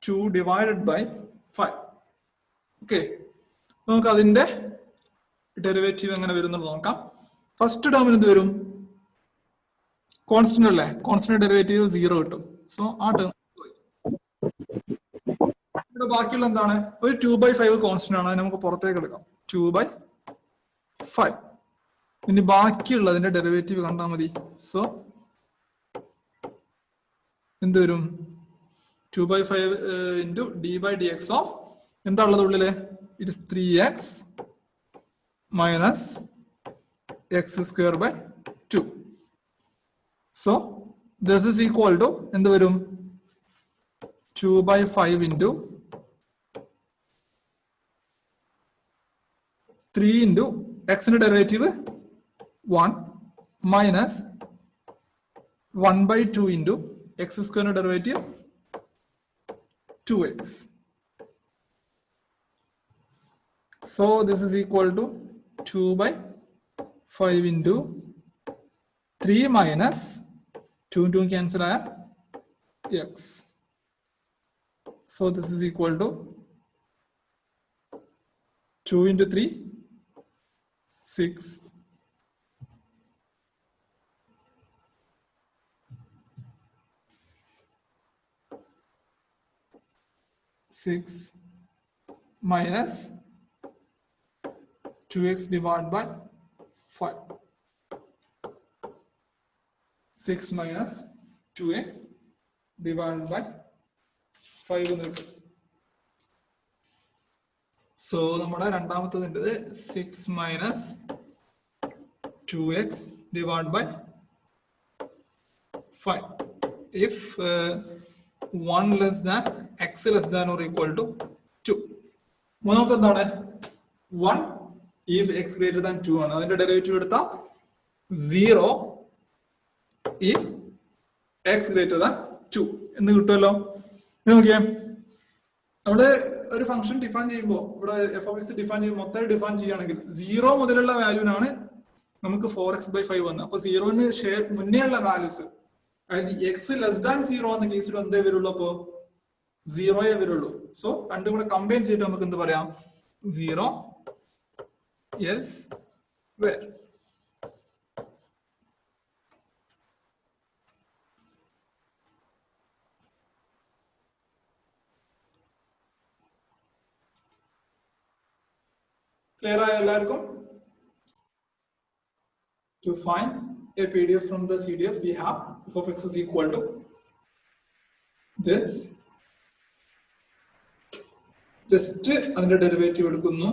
2 divided by 5. Okay, നമുക്ക് അതിന്റെ ഡെറിവേറ്റീവ് എങ്ങനെ വരുന്നത് നോക്കാം. ഫസ്റ്റ് ടേമിന് എന്ത് വരും? കോൺസ്റ്റന്റ് അല്ലേ? കോൺസ്റ്റന്റ് ഡെറിവേറ്റീവ് 0 കിട്ടും. സോ ആ ടേം ഇവിടെ ബാക്കിയുള്ള എന്താണ്? ഒരു 2/5 കോൺസ്റ്റന്റ് ആണ്, അത് നമുക്ക് പുറത്തേക്ക് എടുക്കാം. 2/5. ഇനി ബാക്കിയുള്ളതിന്റെ ഡെറിവേറ്റീവ് കണ്ടാൽ മതി. സോ എന്ത് വരും? 2/5 into d by dx of എന്താ ഉള്ളത് ഉള്ളില്? It is 3x minus x square by 2. So this is equal to എന്ത് വരും? 2/5 into 3 into x ന്റെ derivative 1 minus 1/2 into x square derivative 2x. So this is equal to 2/5 into 3 minus 2 cancel x. So this is equal to 2 into 3 6. 6 minus 2x divided by 5. 6 minus 2x divided by 5 എന്ന് കിട്ടും. So നമ്മുടെ രണ്ടാമത്തതിൻ്റെത് 6 minus 2x divided by 5 if 1 less than x less than or equal to 2. മൂന്നാമത്തെ എന്താണ്? 1 if x greater than 2 ആണ്. അതിന്റെ derivative എടുത്താൽ 0 if x greater than 2 എന്ന് കിട്ടുമല്ലോ. നോക്കിയേ, നമ്മുടെ ഒരു ഫംഗ്ഷൻ ഡിഫൈൻ ചെയ്യുമ്പോൾ ഇവിടെ എഫ് ഓഫ് എക്സ് ഡിഫൈൻ ചെയ്യുമ്പോൾ മൊത്തം ഡിഫൈൻ ചെയ്യുകയാണെങ്കിൽ 0 മുതലുള്ള വാല്യൂനാണ് നമുക്ക് 4x/5 വന്നത്. അപ്പൊ 0ന് മുന്നേ ഉള്ള വാല്യൂസ്, അതായത് എക്സ് ലെസ് ദാൻ 0 എന്ന കേസിൽ എന്തേ വരുള്ളൂ? അപ്പോ 0 വരുള്ളൂ. സോ രണ്ടും കൂടെ കമ്പൈൻ ചെയ്തിട്ട് നമുക്ക് എന്ത് പറയാം? 0 else where. Clear ആയോ എല്ലാവർക്കും? To find a PDF from the CDF, we have f of x is equal to this. Just അതിന്റെ ഡെറിവേറ്റീവ് എടുക്കുന്നു.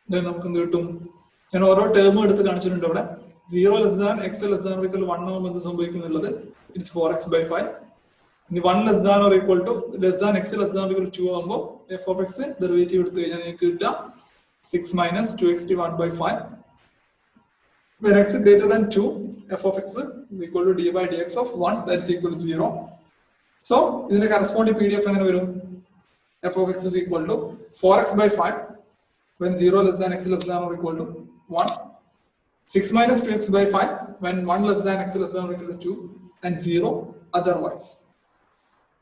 നമുക്ക് എന്ത് കിട്ടും? ഞാൻ ഓരോ ടേമും എടുത്ത് കാണിച്ചിട്ടുണ്ട്. അവിടെ 0 less than x less than or equal to 1 ആകുമ്പോൾ എന്ത് സംഭവിക്കുന്നുള്ളത്? It's 4x/5. ഇനി 1 less than or equal to less than x less than or equal to 2 ആകുമ്പോൾ f of x ഡെറിവേറ്റീവ് എടുത്തു കഴിഞ്ഞാൽ നിങ്ങൾക്ക് കിട്ടുക 6 minus 2x divided by 5. When x is greater than 2, f of x is equal to d by dx of 1, that is equal to 0. So ഇതിന്റെ corresponding PDF എങ്ങനെ വരും? f of x is equal to 4x/5 when 0 less than x less than or equal to 1. 6 minus 2x/5 when 1 less than x less than or equal to 2 and 0 otherwise.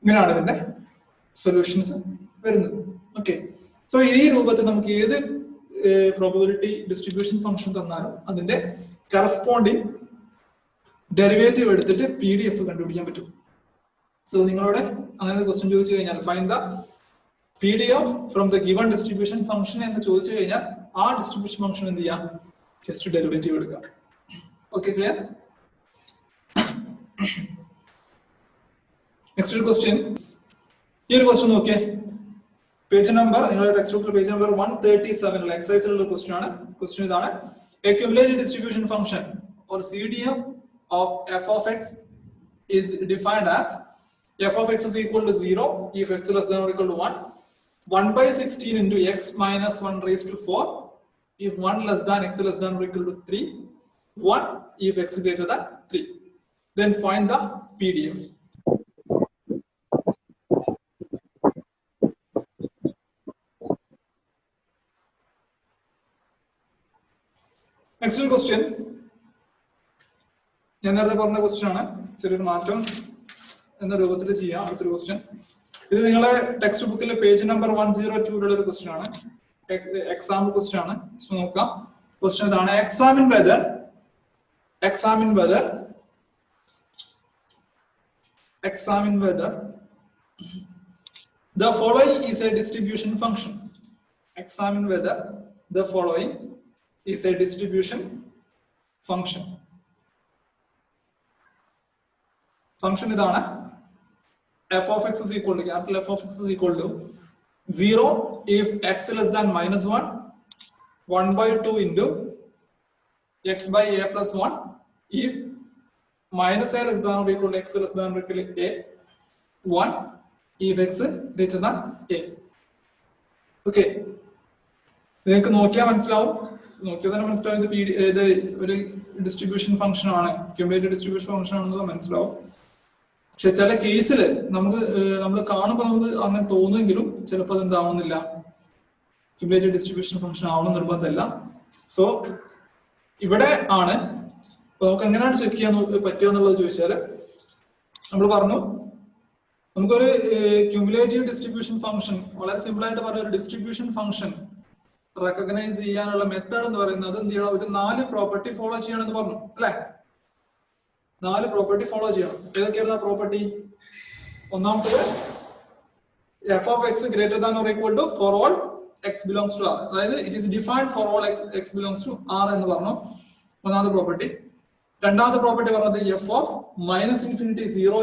ഇങ്ങനെയാണ് ഇതിന്റെ solutions വരുന്നത്. Okay, so ഈ രൂപത്തിൽ നമുക്ക് ഏത് probability distribution function തന്നാലും അതിന്റെ corresponding derivative എടുത്തിട്ട് PDF കണ്ടുപിടിക്കാൻ പറ്റും. സോ നിങ്ങളോട് അങ്ങനെ ഒരു ക്വസ്റ്റ്യൻ ചോദിച്ചു കഴിഞ്ഞാൽ find the PDF from the given distribution function എന്ന് ചോദിച്ചു കഴിഞ്ഞാൽ ആ ഡിസ്ട്രിബ്യൂഷൻ ഫംഗ്ഷൻ എന്ത് ചെയ്യാം, ജസ്റ്റ് ഡെറിവേറ്റീവ് എടുക്കാം. Okay, clear? Next question. ഈ ഒരു ക്വസ്റ്റ്യൻ നോക്കിയേ, പേജ് നമ്പർ നിങ്ങളുടെ ടെക്സ്റ്റ് ബുക്കിൽ പേജ് നമ്പർ 137 എക്സസൈസിലുള്ള ക്വസ്റ്റ്യൻ ആണ്. ക്വസ്റ്റ്യൻ ഇതാണ്: a cumulative distribution function or CDF of f of x is defined as f of x is equal to 0 if x less than or equal to 1, 1 by 16 into x minus 1 raised to 4 if 1 less than x less than or equal to 3, 1 if x greater than 3. Then find the PDF. Next question. ഞാൻ നേരത്തെ പറഞ്ഞ question ആണ്, ചെറിയൊരു മാറ്റം എന്ന രൂപത്തിൽ ചെയ്യാം. അടുത്തൊരു ക്വസ്റ്റ്യൻ. ഇത് നിങ്ങളെ ടെക്സ്റ്റ് ബുക്കിലെ പേജ് നമ്പർ 102 ഒരു ക്വസ്റ്റ്യൻ ആണ്, എക്സാമ്പിൾ ക്വസ്റ്റ്യൻ ആണ്. നോക്കാം. ക്വസ്റ്റ്യൻ ഇതാണ്: examine whether the following is a distribution function. Examine whether the following is a distribution function. Function idana: f of x is equal to capital F of x is equal to 0 if x less than minus 1, 1 by 2 into x by a plus 1 if minus a less than or equal to x less than or equal to a, 1 if x greater than a. Okay, നിങ്ങൾക്ക് നോക്കിയാൽ മനസ്സിലാവും, നോക്കിയാൽ തന്നെ മനസ്സിലാവും ഇത് ഒരു distribution function ആണ്, cumulative distribution function ആണെന്നുള്ള മനസ്സിലാവും. പക്ഷെ ചില കേസിൽ നമ്മൾ കാണുമ്പോൾ നമുക്ക് അങ്ങനെ തോന്നുമെങ്കിലും ചിലപ്പോൾ അത് എന്താവുന്നില്ല, ക്യുമുലേറ്റീവ് ഡിസ്ട്രിബ്യൂഷൻ ഫംഗ്ഷൻ ആവണം നിർബന്ധമില്ല. സോ ഇവിടെ ആണ് നമുക്ക് എങ്ങനെയാണ് ചെക്ക് ചെയ്യാൻ പറ്റുക എന്നുള്ളത് ചോദിച്ചാൽ, നമ്മൾ പറഞ്ഞു നമുക്കൊരു ക്യുമുലേറ്റീവ് ഡിസ്ട്രിബ്യൂഷൻ ഫംഗ്ഷൻ വളരെ സിമ്പിൾ ആയിട്ട് പറഞ്ഞ ഒരു ഡിസ്ട്രിബ്യൂഷൻ ഫംഗ്ഷൻ റെക്കഗ്നൈസ് ചെയ്യാനുള്ള മെത്തേഡ് എന്ന് പറയുന്നത് എന്ത് ചെയ്യണം, ഒരു 4 പ്രോപ്പർട്ടി ഫോളോ ചെയ്യണമെന്ന് പറഞ്ഞു അല്ലെ. 4 പ്രോപ്പർട്ടി ഫോളോ ചെയ്യണം. ഏതൊക്കെയായിരുന്നു ആ പ്രോപ്പർട്ടി? ഒന്നാമത്തത് f of x greater than or equal to for all x belongs to R, അതായത് it is defined for all x belongs to R എന്ന് പറഞ്ഞു, ഒന്നാമത്തെ പ്രോപ്പർട്ടി. രണ്ടാമത്തെ പ്രോപ്പർട്ടി പറഞ്ഞത് f of minus infinity 0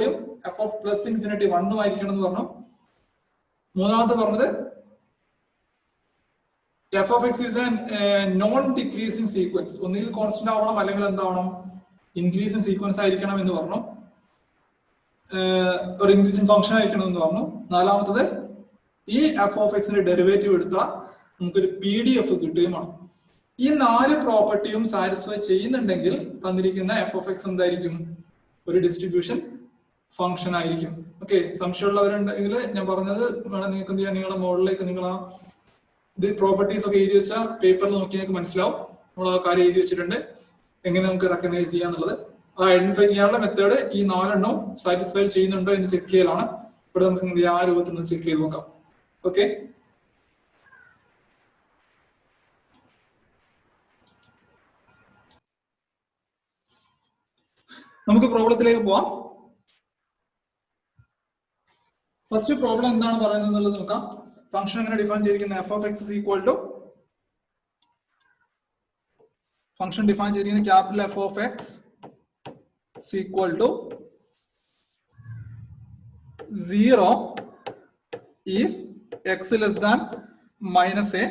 f of plus infinity 1 ആയിരിക്കണം എന്ന് പറഞ്ഞു. മൂന്നാമത്തെ പറഞ്ഞത് f of x is a non decreasing sequence, ഒന്നുകിൽ കോൺസ്റ്റന്റ് ആവണം അല്ലെങ്കിൽ എന്താവണം, ഇൻക്രീസിങ് സീക്വൻസ് ആയിരിക്കണം എന്ന് പറഞ്ഞു, ഒരു ഇൻക്രീസിങ് ഫംഗ്ഷൻ ആയിരിക്കണം എന്ന് പറഞ്ഞു. നാലാമത്തത് ഈ എഫ് ഓഫ് എക്സിന്റെ ഡെറിവേറ്റീവ് എടുത്താൽ നമുക്കൊരു PDF കിട്ടുകയുമാണ്. ഈ 4 പ്രോപ്പർട്ടിയും സാറ്റിസ്ഫൈ ചെയ്യുന്നുണ്ടെങ്കിൽ തന്നിരിക്കുന്ന എഫ് ഓഫ് എക്സ് എന്തായിരിക്കും, ഒരു ഡിസ്ട്രിബ്യൂഷൻ ഫംഗ്ഷൻ ആയിരിക്കും. ഓക്കെ, സംശയമുള്ളവരുണ്ടെങ്കിൽ ഞാൻ പറഞ്ഞത് വേണം നിങ്ങൾക്ക് എന്ത് ചെയ്യാം, നിങ്ങളുടെ മുകളിലേക്ക് നിങ്ങൾ ആ ഇത് പ്രോപ്പർട്ടീസ് ഒക്കെ എഴുതി വെച്ചാൽ പേപ്പറിൽ നോക്കി നിങ്ങൾക്ക് മനസ്സിലാവും. നമ്മൾ ആ കാര്യം എഴുതി വെച്ചിട്ടുണ്ട്, എങ്ങനെ നമുക്ക് റെക്കഗ്നൈസ് ചെയ്യാന്നുള്ളത്. ആ ഐഡന്റിഫൈ ചെയ്യാനുള്ള മെത്തേഡ് ഈ 4 എണ്ണം സാറ്റിസ്ഫൈ ചെയ്യുന്നുണ്ടോ എന്ന് ചെക്ക് ചെയ്യലാണ്. ഇവിടെ നമുക്ക് ആ രൂപത്തിൽ നിന്ന് ചെക്ക് ചെയ്ത് നോക്കാം. ഓക്കെ, നമുക്ക് പ്രോബ്ലത്തിലേക്ക് പോവാം. ഫസ്റ്റ് പ്രോബ്ലം എന്താണ് പറയുന്നത് എന്നുള്ളത് നോക്കാം. ഫംഗ്ഷൻ എങ്ങനെ ഡിഫൈൻ ചെയ്തിരിക്കുന്നത്, f of x is equal to function define ചെയ്തിരിക്കുന്നത് capital F of x is equal to 0 if x less than minus a,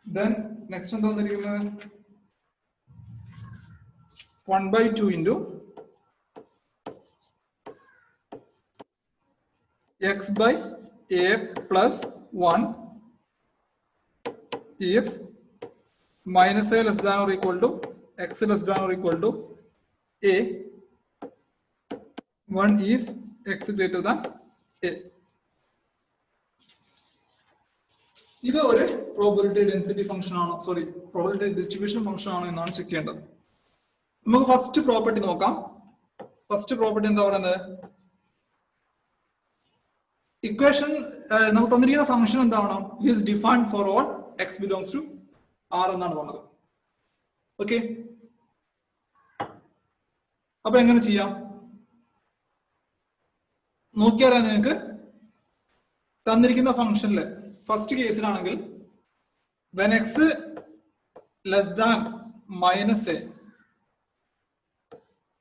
then next എന്താ വന്നിരിക്കുന്നത് 1 by 2 into x by a plus 1 if minus a less than or equal to x less than or equal to a, 1 if x greater than a. ഇത് ഒരു probability density function ആണോ, sorry probability distribution function ആണോ എന്നാണ് check ചെയ്യേണ്ടത്. നമുക്ക് first property നോക്കാം. First property എന്താ പറയുന്നത്, ഇക്വേഷൻ നമുക്ക് തന്നിരിക്കുന്ന ഫംഗ്ഷൻ എന്താണോ, it is defined for all x belongs to R എന്നാണ് പറഞ്ഞത്. ഓക്കെ, അപ്പൊ എങ്ങനെ ചെയ്യാം നോക്കിയാലോ നിങ്ങൾക്ക് തന്നിരിക്കുന്ന ഫംഗ്ഷനില് first കേസിലാണെങ്കിൽ when x less than minus a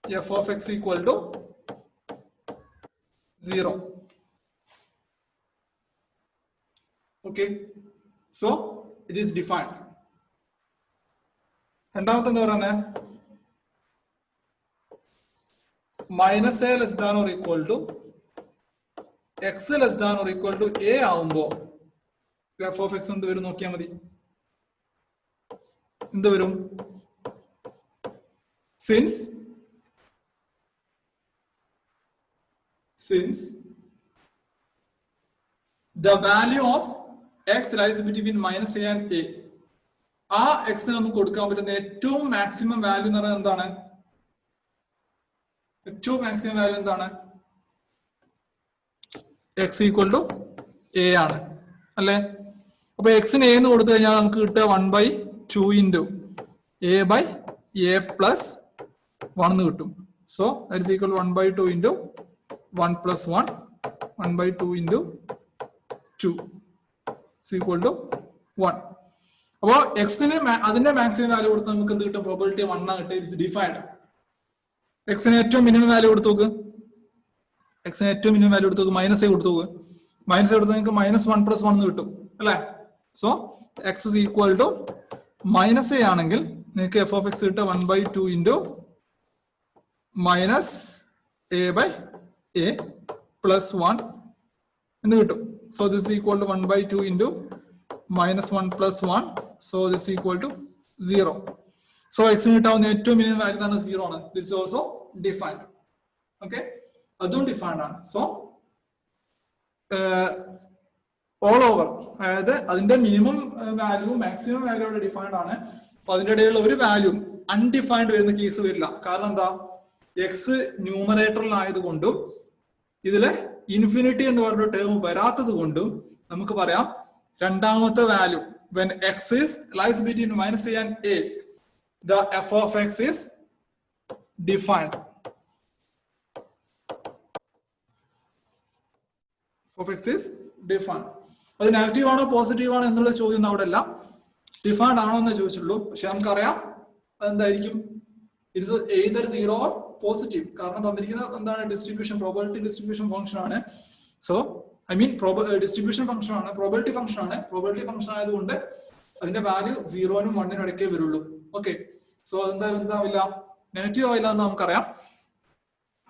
f of x equal to 0. Okay, so it is defined. രണ്ടാമത്തെ എന്താ പറയുന്നത് minus a less than or equal to x less than or equal to a ആവുമ്പോ f of x എന്ത് വരും നോക്കിയാൽ മതി എന്ത് വരും since the value of x lies between minus a and a ആ x ന് നമുക്ക് കൊടുക്കാൻ പറ്റുന്ന ഏറ്റവും മാക്സിമം വാല്യൂ എന്ന് പറയുന്നത് എന്താണ് ഏറ്റവും മാക്സിമം വാല്യൂ എന്താണ് x ഈക്വൽ ടു a ആണ് അല്ലേ അപ്പൊ x ന് a എന്ന് കൊടുത്തു കഴിഞ്ഞാൽ നമുക്ക് കിട്ടുക 1/2 into a by a plus 1 എന്ന് കിട്ടും so that is equal 1/2 into 1 plus 1 1/2 into 2 is equal to 1 അപ്പോൾ x ന് അതിന്റെ മാക്സിമം വാല്യൂ കൊടുത്ത് നമുക്ക് എന്ത് കിട്ടും പ്രോബബിലിറ്റി 1 ആണ് കിട്ടുക ഇറ്റ്സ് ഡിഫൈൻഡ് x ന് ഏറ്റവും മിനിമം വാല്യൂ കൊടുത്തു നോക്ക് x ന് ഏറ്റവും മിനിമം വാല്യൂ കൊടുത്തു നോക്ക് മൈനസ് a കൊടുത്തു നോക്ക് മൈനസ് കൊടുത്താൽ നിങ്ങൾക്ക് -1 + 1 എന്ന് കിട്ടും അല്ലേ so x is equal to -a ആണെങ്കിൽ നിങ്ങൾക്ക് f of x കിട്ടുക 1/2 into -a by a plus 1 എന്ന് കിട്ടും so this is equal to 1/2 into -1 plus 1 so this is equal to 0 so x ന് കിട്ടാവുന്ന ഏറ്റവും മിനിമം വാല്യൂ തന്നെ 0 ആണ് this is also defined okay അതും ഡിഫൈൻഡ് ആണ് സോ ഓൾ ഓവർ അതായത് അതിന്റെ മിനിമം വാല്യൂ മാക്സിമം വാല്യൂ അവിടെ ഡിഫൈൻഡ് ആണ് അപ്പൊ അതിന്റെ ഇടയിലുള്ള ഒരു വാല്യൂ അൺഡിഫൈൻഡ് വരുന്ന കേസ് വരില്ല കാരണം എന്താ എക്സ് ന്യൂമറേറ്ററിലായതുകൊണ്ടും ഇതിലെ ഇൻഫിനിറ്റി എന്ന് പറഞ്ഞ ടേം വരാത്തത് കൊണ്ടും നമുക്ക് പറയാം രണ്ടാമത്തെ value when x is lies between -a and a the f of x is defined f of x is defined അത് നെഗറ്റീവ് ആണോ പോസിറ്റീവ് ആണോ എന്നുള്ള ചോദ്യം അവിടെ അല്ല ഡിഫൈൻഡ് ആണോ എന്ന് ചോദിച്ചുള്ളൂ പക്ഷെ നമുക്കറിയാം അതെന്തായിരിക്കും ഇറ്റ്സ് എയ്തർ 0 ഓർ പോസിറ്റീവ് കാരണം തന്നിരിക്കുന്ന എന്താണ് ഡിസ്ട്രിബ്യൂഷൻ പ്രോബബിലിറ്റി ഡിസ്ട്രിബ്യൂഷൻ ഫംഗ്ഷൻ ആണ് so I mean distribution function ആണ് പ്രോബബിലിറ്റി ഫംഗ്ഷൻ ആയതുകൊണ്ട് അതിന്റെ വാല്യൂ 0 നും 1 നും ഇടയ്ക്കേ വരുള്ളൂ ഓക്കെ സോ അതെന്തായാലും എന്താവില്ല നെഗറ്റീവ് ആവില്ല എന്ന് നമുക്കറിയാം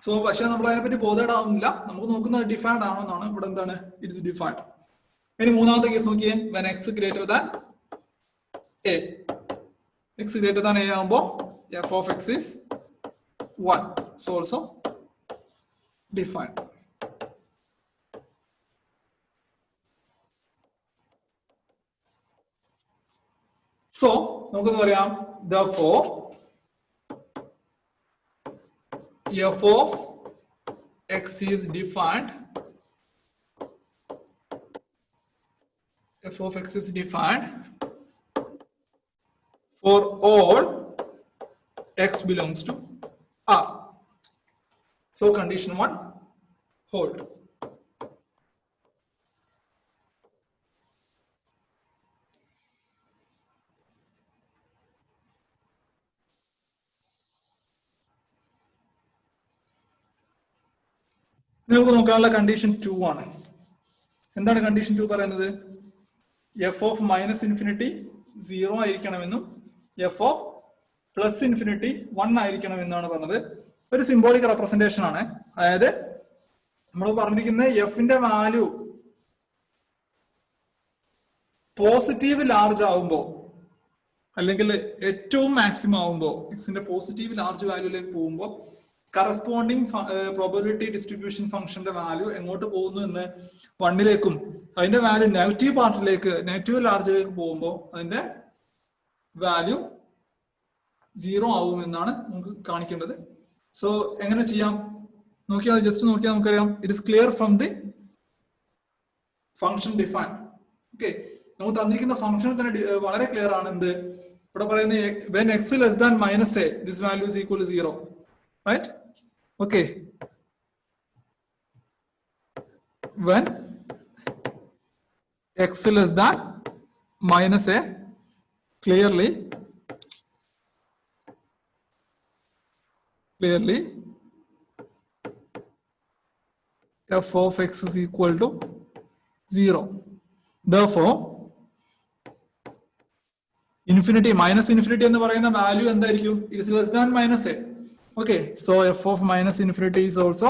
സോ പക്ഷെ നമ്മൾ അതിനെപ്പറ്റി ബോധേഡാവുന്നില്ല നമുക്ക് നോക്കുന്നത് ഡിഫൈൻഡ് ആണോ എന്നാണ് ഇവിടെ എന്താണ് ഇറ്റ്സ് ഡിഫൈൻഡ് ഇനി മൂന്നാമത്തെ കേസ് നോക്കിയേ when x greater than a x greater than a ആകുമ്പോ f of x is 1 so also defined so നമുക്കെന്ന് പറയാം therefore f of x is defined f of x is defined for all x belongs to R. So condition 1 hold. നമുക്ക് നോക്കാനുള്ള condition 2 ആണ് എന്താണ് condition 2 പറയുന്നത് f of -infinity 0 ആയിരിക്കണമെന്നും f of +infinity 1 ആയിരിക്കണമെന്നാണ് പറഞ്ഞത് ഒരു symbolic representation ആണ് അതായത് നമ്മൾ പറഞ്ഞിരിക്കുന്ന എഫിന്റെ വാല്യൂ പോസിറ്റീവ് ലാർജ് ആവുമ്പോ അല്ലെങ്കിൽ ഏറ്റവും മാക്സിമം ആവുമ്പോ എക്സിന്റെ പോസിറ്റീവ് ലാർജ് വാല്യൂയിലേക്ക് പോകുമ്പോൾ കറസ്പോണ്ടിങ് പ്രോബബിലിറ്റി ഡിസ്ട്രിബ്യൂഷൻ ഫംഗ്ഷന്റെ വാല്യൂ എങ്ങോട്ട് പോകുന്നു എന്ന് 1ലേക്കും അതിന്റെ വാല്യൂ നെഗറ്റീവ് പാർട്ടിലേക്ക് നെഗറ്റീവ് ലാർജിലേക്ക് പോകുമ്പോൾ അതിന്റെ വാല്യൂ 0 ആവും എന്നാണ് നമുക്ക് കാണിക്കേണ്ടത് സോ എങ്ങനെ ചെയ്യാം നോക്കിയാൽ ജസ്റ്റ് നോക്കിയാൽ നമുക്കറിയാം it is clear from the function define okay നമുക്ക് തന്നിരിക്കുന്ന ഫംഗ്ഷൻ തന്നെ വളരെ ക്ലിയർ ആണ് എന്ത് ഇവിടെ പറയുന്നത് when x less than -a this value is equal to 0 right Okay. When x less than minus a, clearly f of x is equal to 0. Therefore, infinity minus infinity എന്ന് പറയുന്ന value എന്തായിരിക്കും? It is less than minus a. Okay, so f of minus infinity is also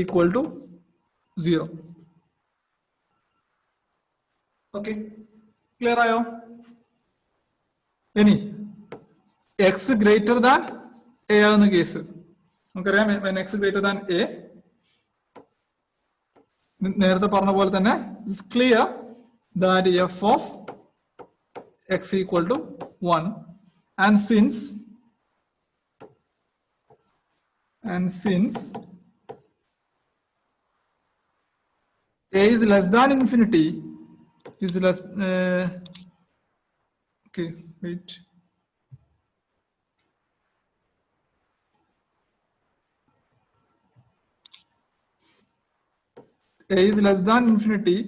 equal to 0. Okay, clear ആയോ? ഇനി x greater than a ആകുന്ന case നമുക്കറിയാം. when x greater than a, നേരത്തെ പറഞ്ഞ പോലെ തന്നെ it's clear that f of x equal to 1, and since a is less than infinity, is less okay, wait, a is less than infinity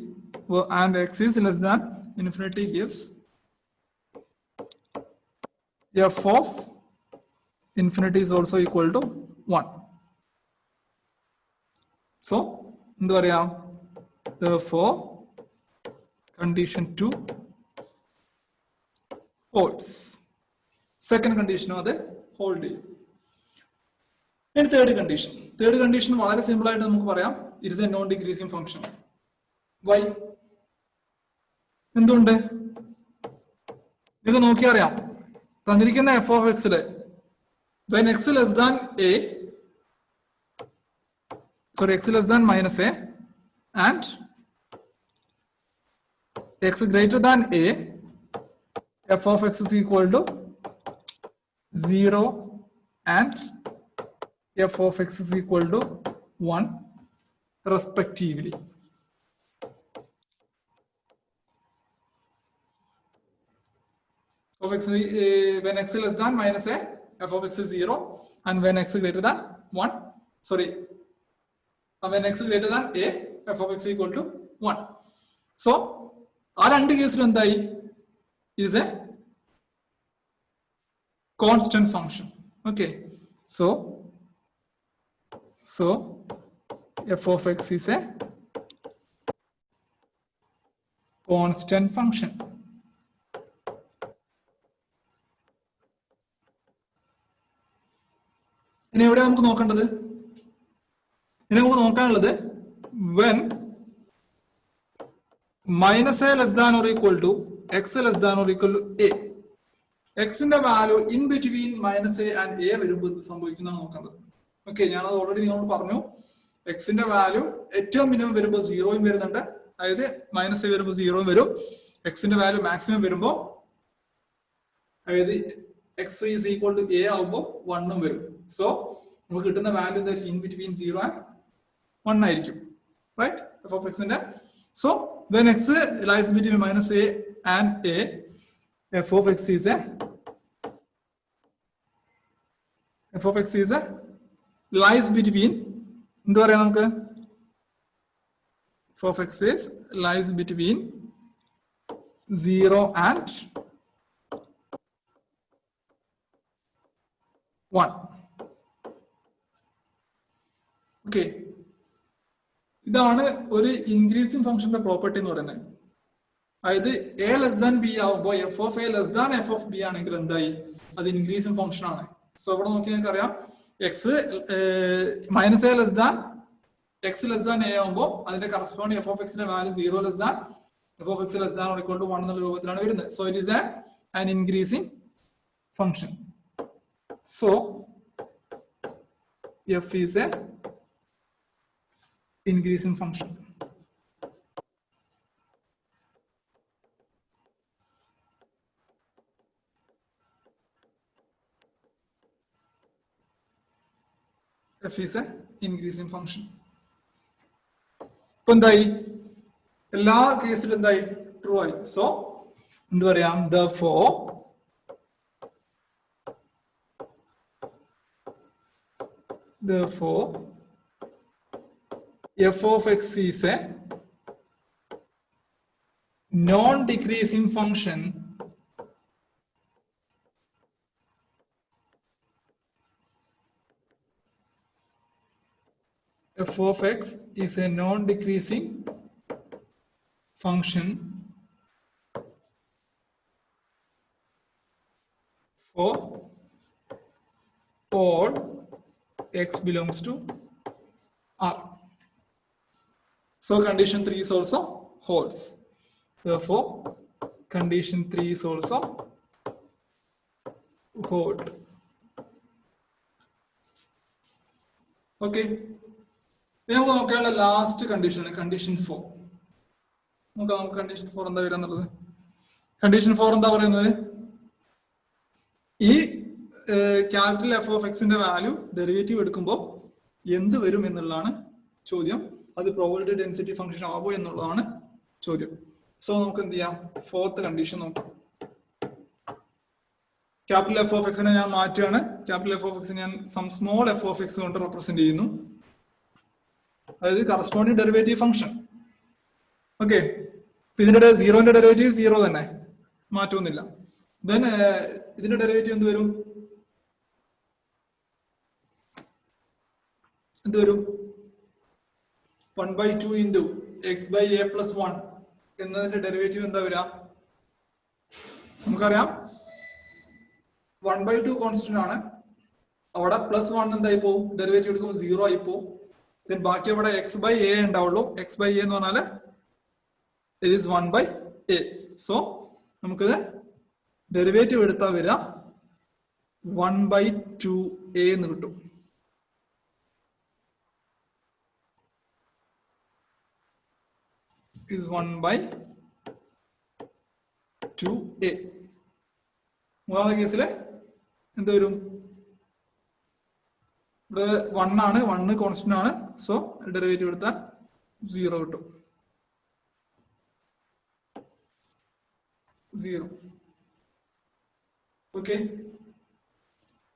and x is less than infinity gives f of infinity is also equal to 1. So എന്ത് പറയാം? Therefore condition 2 holds. Second condition അത് hold ചെയ്യും. ഇനി third condition വളരെ simple ആയിട്ട് നമുക്ക് പറയാം. It is a non decreasing function. Why? എന്തുകൊണ്ട്? ഇത് നോക്കി അറിയാം. തന്നിരിക്കുന്ന f of x ല് when x less than a, sorry, x less than minus a and x greater than a, f of x is equal to 0 and f of x is equal to 1 respectively. Of x when x less than minus a, f of x is 0, and when x greater than 1, sorry, when x greater than a, f of x equal to 1. So ആ രണ്ട് കേസിൽ എന്തായി? is a constant function. Okay, so f of x is a constant function. ഇനി എവിടെ നമുക്ക് നോക്കേണ്ടത്? ഇനി നമുക്ക് നോക്കാനുള്ളത് when minus a less than or equal to x less than or equal to a, x ന്റെ value in between minus A and A വരുമ്പോൾ എന്ത് സംഭവിക്കുന്നതാണ് നോക്കേണ്ടത്. ഓക്കെ, ഞാനത് ഓൾറെഡി നിങ്ങളോട് പറഞ്ഞു. എക്സിന്റെ വാല്യൂ ഏറ്റവും മിനിമം വരുമ്പോൾ സീറോയും വരുന്നുണ്ട്, അതായത് മൈനസ് എ വരുമ്പോൾ സീറോയും വരും. എക്സിന്റെ വാല്യൂ മാക്സിമം വരുമ്പോൾ, അതായത് x is equal to a ആവുമ്പോൾ 1 വരും. സോ നമുക്ക് കിട്ടുന്ന വാല്യൂ എന്തായിരിക്കും? ഇൻ ബിറ്റ്വീൻ 0 ആൻഡ് 1 ആയിരിക്കും, റൈറ്റ്? എഫ് ഓഫ് എക്സിന്റെ. So when x lies between minus a and a, f of x is a lies between, എന്ത് പറയാം നമുക്ക്? f of x is lies between 0 and 1. Okay, ഇതാണ് ഒരു increasing ഫംഗ്ഷന്റെ property എന്ന് പറയുന്നത്. അതായത് എ ലെസ് ദാൻ ബി ആവുമ്പോൾ F of A less than f of B ആണെങ്കിൽ എന്തായി? അത് ഇൻക്രീസിംഗ് ഫംഗ്ഷൻ ആണ്. സോ ഇവിടെ നോക്കി നിങ്ങൾക്ക് അറിയാം, x minus a less than X less than a ആവുമ്പോൾ അതിന്റെ കറസ്പോണ്ടിങ് എഫ് ഓഫ് എക്സിന്റെ value 0 less than f of x less than or equal to 1 എന്നുള്ള രൂപത്തിലാണ് വരുന്നത്. So it is an increasing function. So f is a increasing function. F is a increasing function. ഇപ്പൊ എന്തായി? എല്ലാ കേസിലും എന്തായി? True ആയി. സോ എന്ത് പറയാം? therefore therefore f of x is a non-decreasing function f of x is a non-decreasing function for all x belongs to R. So condition 3 is also holds. Therefore, condition 3 is also hold. Okay. Then we will look at the last condition, condition 4. Condition 4 എന്താ condition 4 എന്താ പറയുന്നത്? ഈ capital F of എക്സിന്റെ value derivative എടുക്കുമ്പോൾ എന്ത് വരും എന്നുള്ളതാണ് ചോദ്യം. അത് പ്രോബബിലിറ്റി ഡെൻസിറ്റി ഫംഗ്ഷൻ ആവോ എന്നുള്ളതാണ് ചോദ്യം. സോ നമുക്ക് എന്ത് ചെയ്യാം? ഫോർത്ത് കണ്ടീഷൻ നോക്കാം. ക്യാപിറ്റൽ എഫ് ഓഫ് എക്സിനെ ഞാൻ മാറ്റുകയാണ്. ക്യാപിറ്റൽ എഫ് ഓഫ് എക്സിനെ ഞാൻ some small F of x കൊണ്ട് റെപ്രസെന്റ് ചെയ്യുന്നു. അതായത് കറസ്പോണ്ടിങ് ഡെറിവേറ്റീവ് ഫംഗ്ഷൻ. ഓക്കെ, ഇതിന്റെ സീറോന്റെ ഡെറിവേറ്റീവ് സീറോ തന്നെ, മാറ്റമൊന്നുമില്ല. ദെൻ ഇതിന്റെ ഡെറിവേറ്റീവ് എന്ത് വരും? എന്ത് വരും? 1/2 into x by a plus 1 എന്നതിന്റെ ഡെറിവേറ്റീവ് എന്താ വരിക? നമുക്കറിയാം 1/2 കോൺസ്റ്റന്റ് ആണ്. അവിടെ പ്ലസ് 1 എന്തായി പോവും? ഡെറിവേറ്റീവ് എടുക്കുമ്പോൾ 0 ആയി പോവും. ദെൻ ബാക്കി അവിടെ x by a ഉണ്ടാവുള്ളൂ. x by a എന്ന് പറഞ്ഞാല് it is 1/a. സോ നമുക്കിത് ഡെറിവേറ്റീവ് എടുത്താൽ വരിക 1/2a എന്ന് കിട്ടും. is 1/2a. മൂന്നാമത്തെ കേസില് എന്ത് വരും? ഇവിടെ 1 ആണ്, 1 കോൺസ്റ്റന്റ് ആണ്. സോ ഡെറിവേറ്റീവ് എടുത്താൽ 0 കിട്ടും. 0. ഓക്കെ,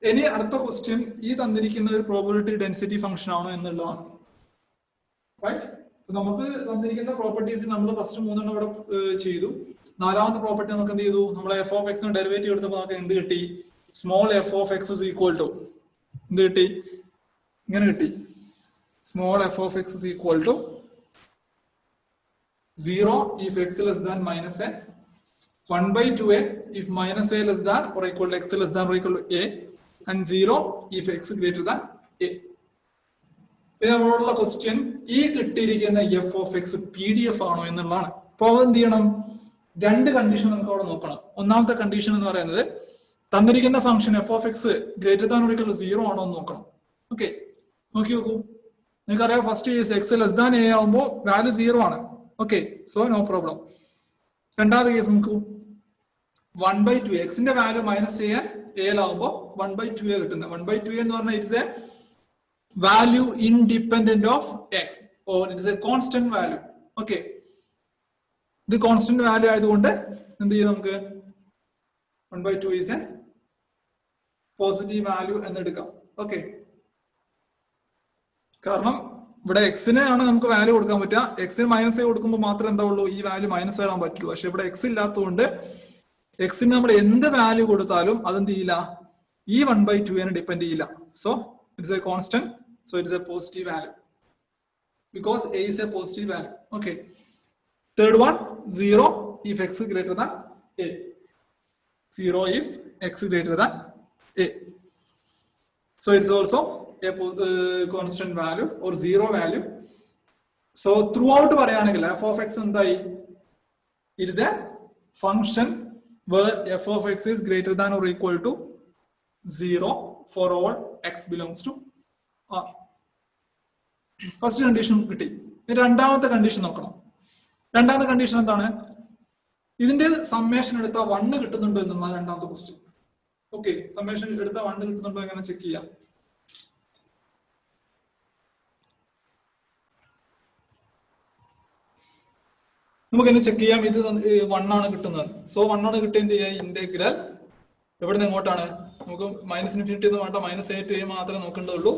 ഇനി അടുത്ത ക്വസ്റ്റ്യൻ ഈ തന്നിരിക്കുന്ന ഒരു പ്രോബബിലിറ്റി ഡെൻസിറ്റി ഫംഗ്ഷൻ ആണോ എന്നുള്ളതാണ്. റൈറ്റ്, നമുക്ക് തന്നിരിക്കുന്ന പ്രോപ്പർട്ടീസ് നമ്മൾ ഫസ്റ്റ് 3 ഇവിടെ ചെയ്തു. നാലാമത്തെ പ്രോപ്പർട്ടി നമുക്ക് എന്ത് ചെയ്തു? നമ്മളെ എഫ് ഓഫ് എക്സിന് ഡെറിവേറ്റീവ് എടുത്തപ്പോൾ നമുക്ക് എന്ത് കിട്ടി? Small F of x is equal to എന്ത് കിട്ടി? ഇങ്ങനെ കിട്ടി. Small F of x is equal to 0 if x less than minus a, 1/2a if minus a less than or equal to x less than or equal to a, and 0 if x greater than a. നമ്മളോടുള്ള question ഈ കിട്ടിയിരിക്കുന്ന F of X P D F ആണോ എന്നുള്ളതാണ്. അപ്പോൾ എന്ത് ചെയ്യണം? രണ്ട് condition നമുക്ക് അവിടെ നോക്കണം. ഒന്നാമത്തെ കണ്ടീഷൻ എന്ന് പറയുന്നത് തന്നിരിക്കുന്ന function f of x greater than or equal to 0 ആണോ എന്ന് നോക്കണം. ഓക്കെ, നോക്കി നോക്കൂ. നിങ്ങൾക്കറിയാം first case x less than a ആവുമ്പോൾ വാല്യൂ 0 ആണ്. Okay, so no problem. രണ്ടാമത്തെ കേസ് നോക്കൂ, 1/2 എക്സിന്റെ വാല്യൂ മൈനസ് എയിലാവുമ്പോൾ 1/2 കിട്ടുന്നത്. 1/2 എന്ന് പറഞ്ഞാൽ it's A value independent of x or it is a constant value. Okay, ഇത് കോൺസ്റ്റന്റ് വാല്യൂ ആയതുകൊണ്ട് എന്ത് ചെയ്യും? നമുക്ക് 1/2 is a പോസിറ്റീവ് വാല്യൂ എന്ന് എടുക്കാം. ഓക്കെ, കാരണം ഇവിടെ എക്സിന് ആണ് നമുക്ക് വാല്യൂ കൊടുക്കാൻ പറ്റുക. എക്സിന് മൈനസ് കൊടുക്കുമ്പോൾ മാത്രമേ എന്താ ഉള്ളൂ? ഈ വാല്യൂ മൈനസ് വരാൻ പറ്റുള്ളൂ. പക്ഷെ ഇവിടെ എക്സ് ഇല്ലാത്തതുകൊണ്ട് എക്സിന് നമ്മൾ എന്ത് വാല്യൂ കൊടുത്താലും അതെന്ത് ചെയ്യില്ല? ഈ 1/2 ഡിപ്പെൻഡ് ചെയ്യില്ല. So it is a constant, so it is a positive value because a is a positive value. Okay, third one, 0 if x is greater than a. 0 if x is greater than a. So it's also a constant value or 0 value. So throughout പറയാണെങ്കിൽ f of x എന്തായി? It is a function where f of x is greater than or equal to 0 for all x belongs to R. First condition കിട്ടി. രണ്ടാമത്തെ condition നോക്കണം. രണ്ടാമത്തെ condition എന്താണ്? ഇതിന്റെ summation എടുത്താൽ 1 കിട്ടുന്നുണ്ടോ എന്നുള്ള രണ്ടാമത്തെ ക്വസ്റ്റ്യൻ. ഓക്കെ, സമ്മേഷൻ എടുത്താൽ 1 കിട്ടുന്നുണ്ടോ എങ്ങനെ ചെക്ക് ചെയ്യാം? നമുക്ക് എന്നെ ചെക്ക് ചെയ്യാം. ഇത് 1 ആണ് കിട്ടുന്നത്. സോ 1 ആണ് കിട്ടിയ എന്ത് ചെയ്യാം? ഇന്റഗ്രൽ എവിടെ നിന്ന് എങ്ങോട്ടാണ്? നമുക്ക് -∞ എന്ന് വേണ്ട -a to a മാത്രമേ നോക്കേണ്ടതുള്ളൂ.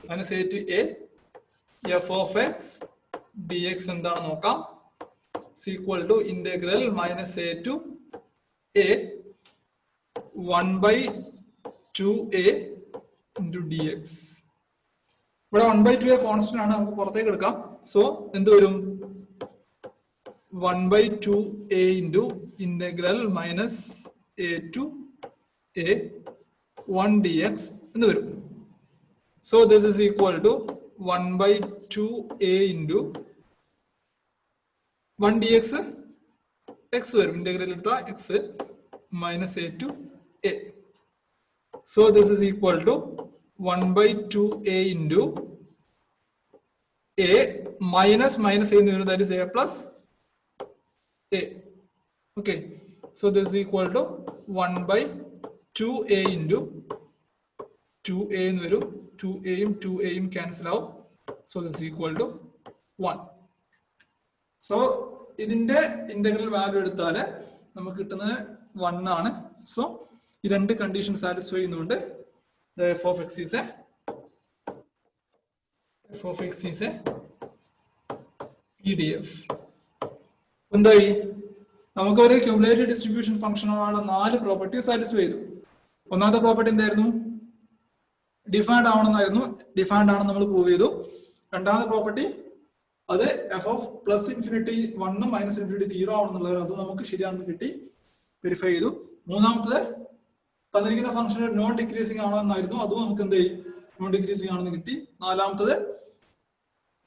minus a to a f of x dx എന്താണ് നോക്കാം. is equal to integral minus a to a 1 by 2a into dx. ഇവിടെ 1 by 2a കോൺസ്റ്റന്റ് ആണ്, നമുക്ക് പുറത്തേക്ക് എടുക്കാം. സോ എന്ത് വരും? 1 by 2a into integral minus a to a 1 dx എന്ന് വരും. So this is equal to 1 by 2a into 1 dx x വരും, ഇന്റഗ്രൽ എടുത്ത x minus a to a. So this is equal to 1 by 2a into a minus minus a എന്ന് വരും, that is a plus a. Okay, so this is equal to 1 by 2a into 2a എന്ന് വരും, 2a യും cancel ആവും. So this is equal to 1. So ഇതിന്റെ integral value എടുത്താൽ നമുക്ക് കിട്ടുന്നത് 1 ആണ്. സോ ഈ രണ്ട് കണ്ടീഷൻ സാറ്റിസ്ഫൈ ചെയ്യുന്നുണ്ട്. f of x is a PDF. എന്തായി? നമുക്കൊരു ക്യുമുലേറ്റീവ് ഡിസ്ട്രിബ്യൂഷൻ ഫംഗ്ഷനുള്ള 4 പ്രോപ്പർട്ടീസ് സാറ്റിസ്ഫൈ ചെയ്തു. ഒന്നാമത്തെ പ്രോപ്പർട്ടി എന്തായിരുന്നു? ഡിഫൈൻഡ് ആവണമെന്നായിരുന്നു. ഡിഫൈൻഡ് ആണെന്ന് നമ്മൾ പ്രൂവ് ചെയ്തു. രണ്ടാമത്തെ പ്രോപ്പർട്ടി അത് F of plus infinity 1 minus infinity 0 ആവണമെന്നുള്ളത്, അത് നമുക്ക് ശരിയാണെന്ന് കിട്ടി, വെരിഫൈ ചെയ്തു. മൂന്നാമത്തത് തന്നിരിക്കുന്ന ഫംഗ്ഷൻ നോൺ ഡിക്രീസിംഗ് ആണോ എന്നായിരുന്നു, അതും നമുക്ക് എന്ത് ചെയ്യും, നോൺ ഡിക്രീസിംഗ് ആണെന്ന് കിട്ടി. നാലാമത്തത്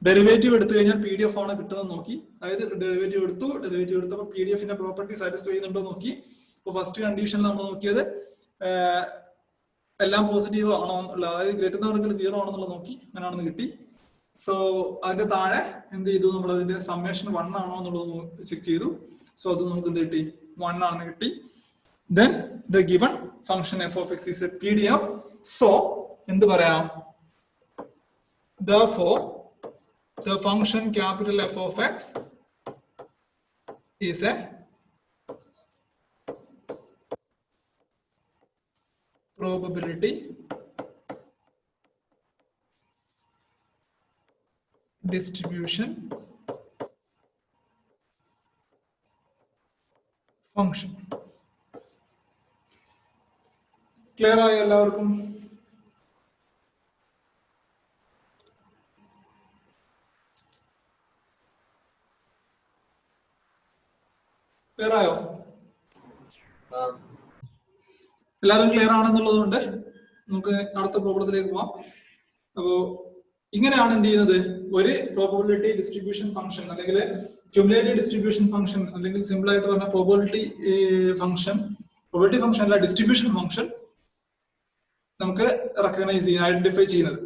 ഡെറിവേറ്റീവ് എടുത്തു കഴിഞ്ഞാൽ PDF ആണ് കിട്ടുന്നത് നോക്കി. അതായത് ഡെറിവേറ്റീവ് എടുത്തപ്പോൾ PDF പ്രോപ്പർട്ടി സാറ്റിസ്ഫൈ ചെയ്യുന്നുണ്ടോ നോക്കി. ഇപ്പൊ ഫസ്റ്റ് കണ്ടീഷനിൽ നമ്മൾ നോക്കിയത് എല്ലാം പോസിറ്റീവ് ആണോ എന്നുള്ള, അതായത് ഗ്രേറ്റർ ദാൻ ഓർ ഈക്വൽ 0 ആണെന്നുള്ളത് നോക്കി, അങ്ങനെയാണെന്ന് കിട്ടി. സോ അതിന്റെ താഴെ എന്ത് ചെയ്തു, നമ്മൾ അതിന്റെ സമ്മേഷൻ 1 ആണോ എന്നുള്ളത് ചെക്ക് ചെയ്തു. സോ അത് നമുക്ക് എന്ത് കിട്ടി, 1 ആണെന്ന് കിട്ടി. Then the given function f of x is a PDF. So എന്ത് പറയാം, therefore the function capital F of x is a probability distribution function. Clear ആയോ എല്ലാവർക്കും? ക്ലിയർ ആയോ? എല്ലാവരും ക്ലിയർ ആണെന്നുള്ളത് കൊണ്ട് നമുക്ക് അടുത്ത പ്രോബ്ലത്തിലേക്ക് പോവാം. അപ്പോ ഇങ്ങനെയാണ് എന്ത് ചെയ്യുന്നത്, ഒരു പ്രോബബിലിറ്റി ഡിസ്ട്രിബ്യൂഷൻ ഫംഗ്ഷൻ അല്ലെങ്കിൽ ക്യുമുലേറ്റീവ് ഡിസ്ട്രിബ്യൂഷൻ ഫംഗ്ഷൻ, അല്ലെങ്കിൽ സിമ്പിൾ ആയിട്ട് പറഞ്ഞ പ്രോബബിലിറ്റി ഫംഗ്ഷൻ അല്ല, ഡിസ്ട്രിബ്യൂഷൻ ഫംഗ്ഷൻ നമുക്ക് റെക്കഗ്നൈസ് ചെയ്യാൻ, ഐഡന്റിഫൈ ചെയ്യുന്നത്.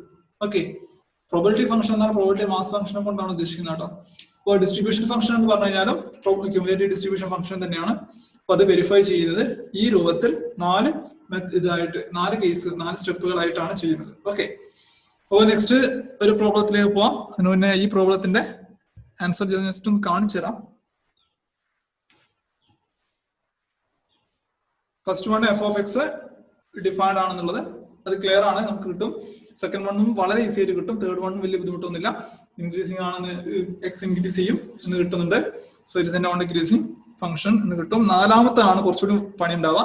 ഓക്കെ, പ്രോബബിലിറ്റി ഫംഗ്ഷൻ എന്നാണ് പ്രോബബിലിറ്റി മാസ് ഫംഗ്ഷനെ കൊണ്ടാണ് ഉദ്ദേശിക്കുന്നത് കേട്ടോ. അപ്പോൾ ഡിസ്ട്രിബ്യൂഷൻ ഫംഗ്ഷൻ എന്ന് പറഞ്ഞു കഴിഞ്ഞാലും ക്യുമുലേറ്റീവ് ഡിസ്ട്രിബ്യൂഷൻ ഫംഗ്ഷൻ തന്നെയാണ്. അപ്പൊ അത് വെരിഫൈ ചെയ്യുന്നത് ഈ രൂപത്തിൽ 4 കേസ് 4 സ്റ്റെപ്പുകളായിട്ടാണ് ചെയ്യുന്നത്. ഓക്കെ, അപ്പോൾ നെക്സ്റ്റ് ഒരു പ്രോബ്ലത്തിലേക്ക് പോവാം. അതിന് മുന്നേ ഈ പ്രോബ്ലത്തിന്റെ ആൻസർ ജസ്റ്റ് ഒന്ന് കാണിച്ചു തരാം. First one F of X defined ആണെന്നുള്ളത് അത് ക്ലിയർ ആണ്, നമുക്ക് കിട്ടും. സെക്കൻഡ് വണ്ണും വളരെ ഈസി ആയിട്ട് കിട്ടും. തേർഡ് വണ്ണും വലിയ ബുദ്ധിമുട്ടൊന്നുമില്ല. ഇൻക്രീസിംഗ് ആണെന്ന് എക്സ് ഇൻക്രീസ് ചെയ്യും എന്ന് കിട്ടുന്നുണ്ട്. So it is A non decreasing function എന്ന് കിട്ടും. നാലാമത്തെ ആണ് കുറച്ചുകൂടി പണി ഉണ്ടാവുക.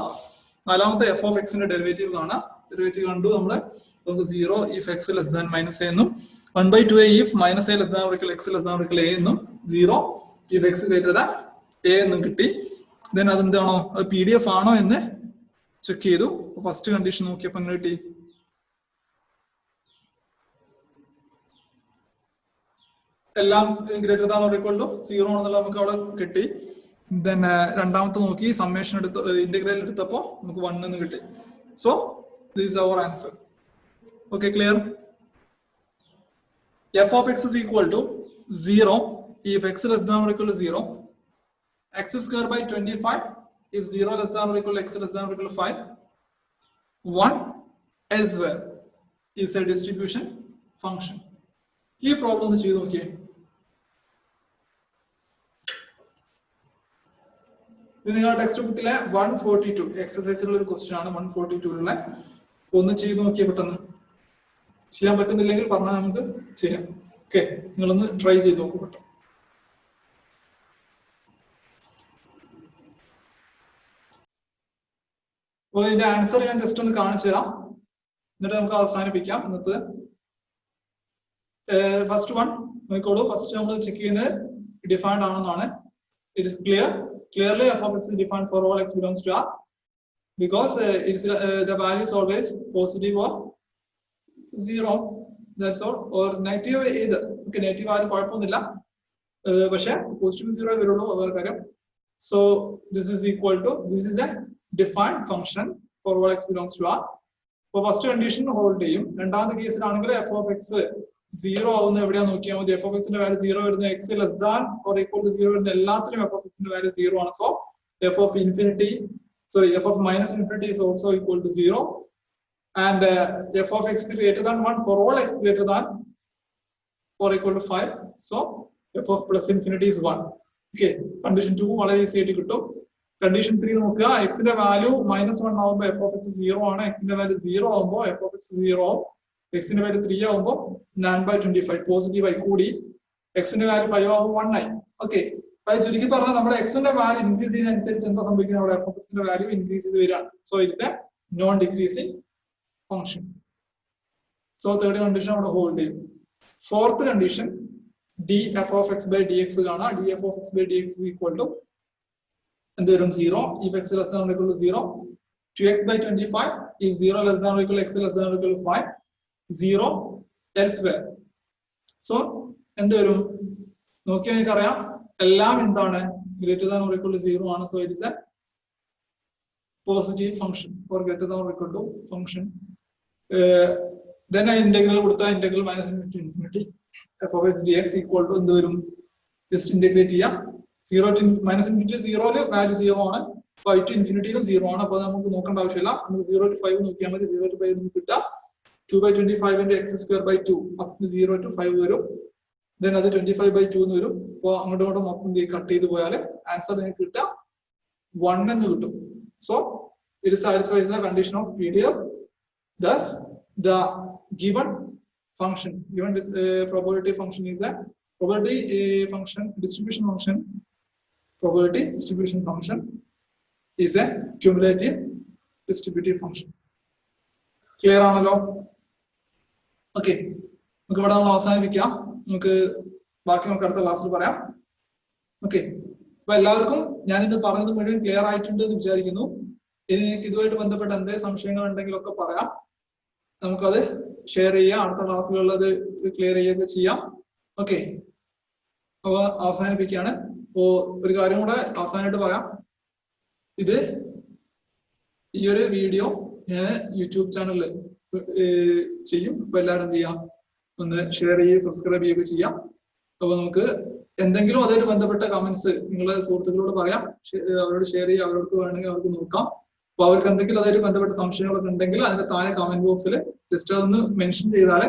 നാലാമത്തെ എഫ് ഓഫ് എക്സിന്റെ ഡെറിവേറ്റീവ് കാണാം. ഡെറിവേറ്റീവ് കണ്ടു നമ്മള്. നമുക്ക് 0 if X less than minus A എന്നും 1/2a if minus a less than or X less than or A എന്നും 0 if X greater than A എന്നും കിട്ടി. ദെൻ അതെന്താണോ, അത് PDF ആണോ എന്ന് ചെക്ക് ചെയ്തു. ഫസ്റ്റ് കണ്ടീഷൻ നോക്കിയപ്പോ എങ്ങനെ കിട്ടി, എല്ലാം greater than or equal to 0 ആണെന്നുള്ളത് നമുക്ക് അവിടെ കിട്ടി. ദെൻ രണ്ടാമത്തെ നോക്കി, സമ്മേഷൻ എടുത്ത് ഇന്റഗ്രൽ എടുത്തപ്പോ നമുക്ക് 1 എന്ന് കിട്ടി. So this is our answer. Okay, clear? F of x is equal to 0 if x less than or equal to 0, x square by 25 if 0 less than or equal to x less than or equal to 5, 1 elsewhere is a distribution function. ഈ problem ഒന്ന് ചെയ്ത് നോക്കിയേ. ഇത് നിങ്ങളുടെ text ബുക്കിലെ 142 എക്സസൈസിലുള്ള ഒരു question ആണ്. 142 ഒന്ന് ചെയ്ത് നോക്കിയേ പെട്ടെന്ന്. ചെയ്യാൻ പറ്റുന്നില്ലെങ്കിൽ പറഞ്ഞാൽ നമുക്ക് ചെയ്യാം. ഓക്കെ, നിങ്ങളൊന്ന് ട്രൈ ചെയ്ത് നോക്കൂ കേട്ടോ. അപ്പോൾ ഇതിന്റെ ആൻസർ ഞാൻ ജസ്റ്റ് ഒന്ന് കാണിച്ചു തരാം, എന്നിട്ട് നമുക്ക് അവസാനിപ്പിക്കാം ഇന്നത്തെ. ഫസ്റ്റ് വൺ നോക്കിക്കോളൂ. ഫസ്റ്റ് നമ്മൾ ചെക്ക് ചെയ്യുന്നത് ഡിഫൈൻഡ് ആണെന്നാണ്. It is clearly f of x is defined for all x belongs to R because it is the value is always positive or 0. That's all. Or negative either. Okay, negative ആരും കുഴപ്പമൊന്നുമില്ല, പക്ഷെ positive 0 വരുള്ളൂ വേറെ കാര്യം. So this is equal to, this is a defined function for all x belongs to R. For first condition hold ചെയ്യും. രണ്ടാമത്തെ കേസിലാണെങ്കിൽ f of x 0 ആവുന്ന എവിടെയാ നോക്കിയാൽ മതി. f of x ന്റെ വാല്യൂ 0 വരുന്ന x less than or equal to 0 വരുന്ന എല്ലാത്തിനും f of x ന്റെ വാല്യൂ 0 ആണ്. So f of minus infinity is also equal to 0, and f of x greater than 1 for all x greater than or equal to 5. So f of plus infinity is 1. Okay, condition 2 വളരെ easy ആയിട്ട് കിട്ടും. Condition 3 നോക്കുക. x ന്റെ value -1 ആവുമ്പോൾ f of x 0 ആണ്. x ന്റെ value 0 ആവുമ്പോൾ f of x 0 ആവും. x ന്റെ വാല്യൂ 3 ആവുമ്പോൾ 9/25 പോസിറ്റീവ് ആയി കൂടി. x ന്റെ വാല്യൂ 5 ആവുമ്പോൾ 1 ആയി. ഓക്കെ, അത് ചുരുക്കി പറഞ്ഞാൽ നമ്മുടെ x ന്റെ വാല്യൂ ഇൻക്രീസ് ചെയ്യുന്നതനുസരിച്ച് എന്താ സംഭവിക്കുന്നത്, അവിടെ f of x ന്റെ വാല്യൂ ഇൻക്രീസ് ചെയ്ത് വരികയാണ്. സോ ഇതിന്റെ non decreasing function. So third condition അവിടെ ഹോൾഡ് ചെയ്യും. Fourth condition df of x by dx കാണാം. df of x by dx is equal to എന്ത് വരും, 0 if x less than or equal to 0. 2x by 25 if 0 less than or equal to x less than or equal to 5. 0 elsewhere. So എന്ത് വരും നോക്കിയാൽ നിങ്ങൾക്ക് അറിയാം, എല്ലാം എന്താണ് greater than or equal to 0 ആണ്. So it is a positive function or greater than or equal to function. then integral കൊടുത്താൽ integral minus infinity f of x dx equal to എന്ത് വരും, ജസ്റ്റ് ഇന്റഗ്രേറ്റ് ചെയ്യാം. 0 to minus infinity 0 ല് value 0 ആണ്, 5 to infinity ലും 0 ആണ്. അപ്പോൾ നമുക്ക് നോക്കേണ്ട ആവശ്യമില്ല, നമുക്ക് 0 to 5 നോക്കിയാൽ മതി. 0 to 5 നമുക്ക് കിട്ടാം 2/25 into x square by 2 up to 0 to 5 വരും. then അത് 25/2 എന്ന് വരും. അപ്പോൾ അങ്ങോട്ടും ഇങ്ങോട്ടും മൊത്തം കട്ട് ചെയ്ത് പോയാൽ ആൻസർ നിങ്ങൾക്ക് കിട്ടുക 1 എന്ന് കിട്ടും. So it satisfies the condition of PDF. thus the given function, given this probability function is a probability function distribution function. Probability distribution function is a cumulative distributive function. Clear ആണല്ലോ? Okay, നമുക്ക് ഇവിടെ നമ്മൾ അവസാനിപ്പിക്കാം. നമുക്ക് ബാക്കി നമുക്ക് അടുത്ത ക്ലാസ്സിൽ പറയാം. ഓക്കെ, അപ്പൊ എല്ലാവർക്കും ഞാൻ ഇന്ന് പറഞ്ഞത് മുഴുവൻ ക്ലിയർ ആയിട്ടുണ്ട് എന്ന് വിചാരിക്കുന്നു. ഇനി നിങ്ങൾക്ക് ഇതുമായിട്ട് ബന്ധപ്പെട്ട എന്തെങ്കിലും സംശയങ്ങൾ ഉണ്ടെങ്കിലൊക്കെ പറയാം, നമുക്കത് ഷെയർ ചെയ്യാം. അടുത്ത ക്ലാസ്സുകളിൽ അത് ക്ലിയർ ചെയ്യുകയൊക്കെ ചെയ്യാം. ഓക്കെ, അപ്പൊ അവസാനിപ്പിക്കുകയാണ്. അപ്പോ ഒരു കാര്യം കൂടെ അവസാനമായിട്ട് പറയാം, ഇത് ഈ ഒരു വീഡിയോ ഞാൻ യൂട്യൂബ് ചാനലിൽ ചെയ്യും. അപ്പൊ എല്ലാവരും എന്ത് ചെയ്യാം, ഒന്ന് ഷെയർ ചെയ്യുക, സബ്സ്ക്രൈബ് ചെയ്യുകയൊക്കെ ചെയ്യാം. അപ്പൊ നമുക്ക് എന്തെങ്കിലും അതുമായിട്ട് ബന്ധപ്പെട്ട കമന്റ്സ് നിങ്ങളെ സുഹൃത്തുക്കളോട് പറയാം, അവരോട് ഷെയർ ചെയ്യുക, അവർക്ക് വേണമെങ്കിൽ അവർക്ക് നോക്കാം. അപ്പൊ അവർക്ക് എന്തെങ്കിലും അതായിട്ട് ബന്ധപ്പെട്ട സംശയങ്ങളൊക്കെ ഉണ്ടെങ്കിൽ അതിന്റെ താഴെ കമന്റ് ബോക്സിൽ ജസ്റ്റ് അതൊന്ന് മെൻഷൻ ചെയ്താൽ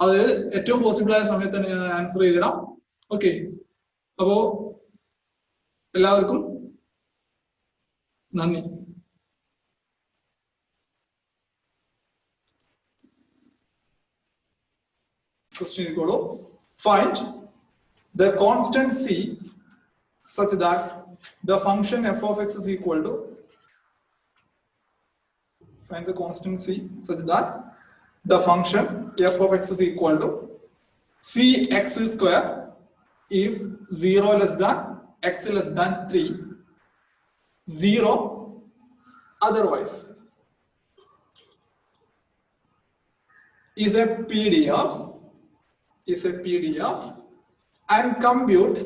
അത് ഏറ്റവും പോസിബിൾ ആയ സമയത്ത് തന്നെ ഞാൻ ആൻസർ ചെയ്തിടാം. ഓക്കെ, അപ്പോ എല്ലാവർക്കും നന്ദി. Question equal find the constant c such that the function f of x is equal to, find the constant c such that the function f of x is equal to cx square if 0 less than x less than 3, 0 otherwise. Is a PDF and compute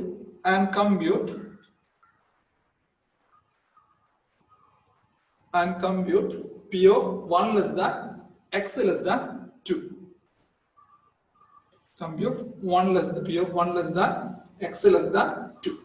p of 1 less than x less than 2. Compute p of 1 less than x less than 2.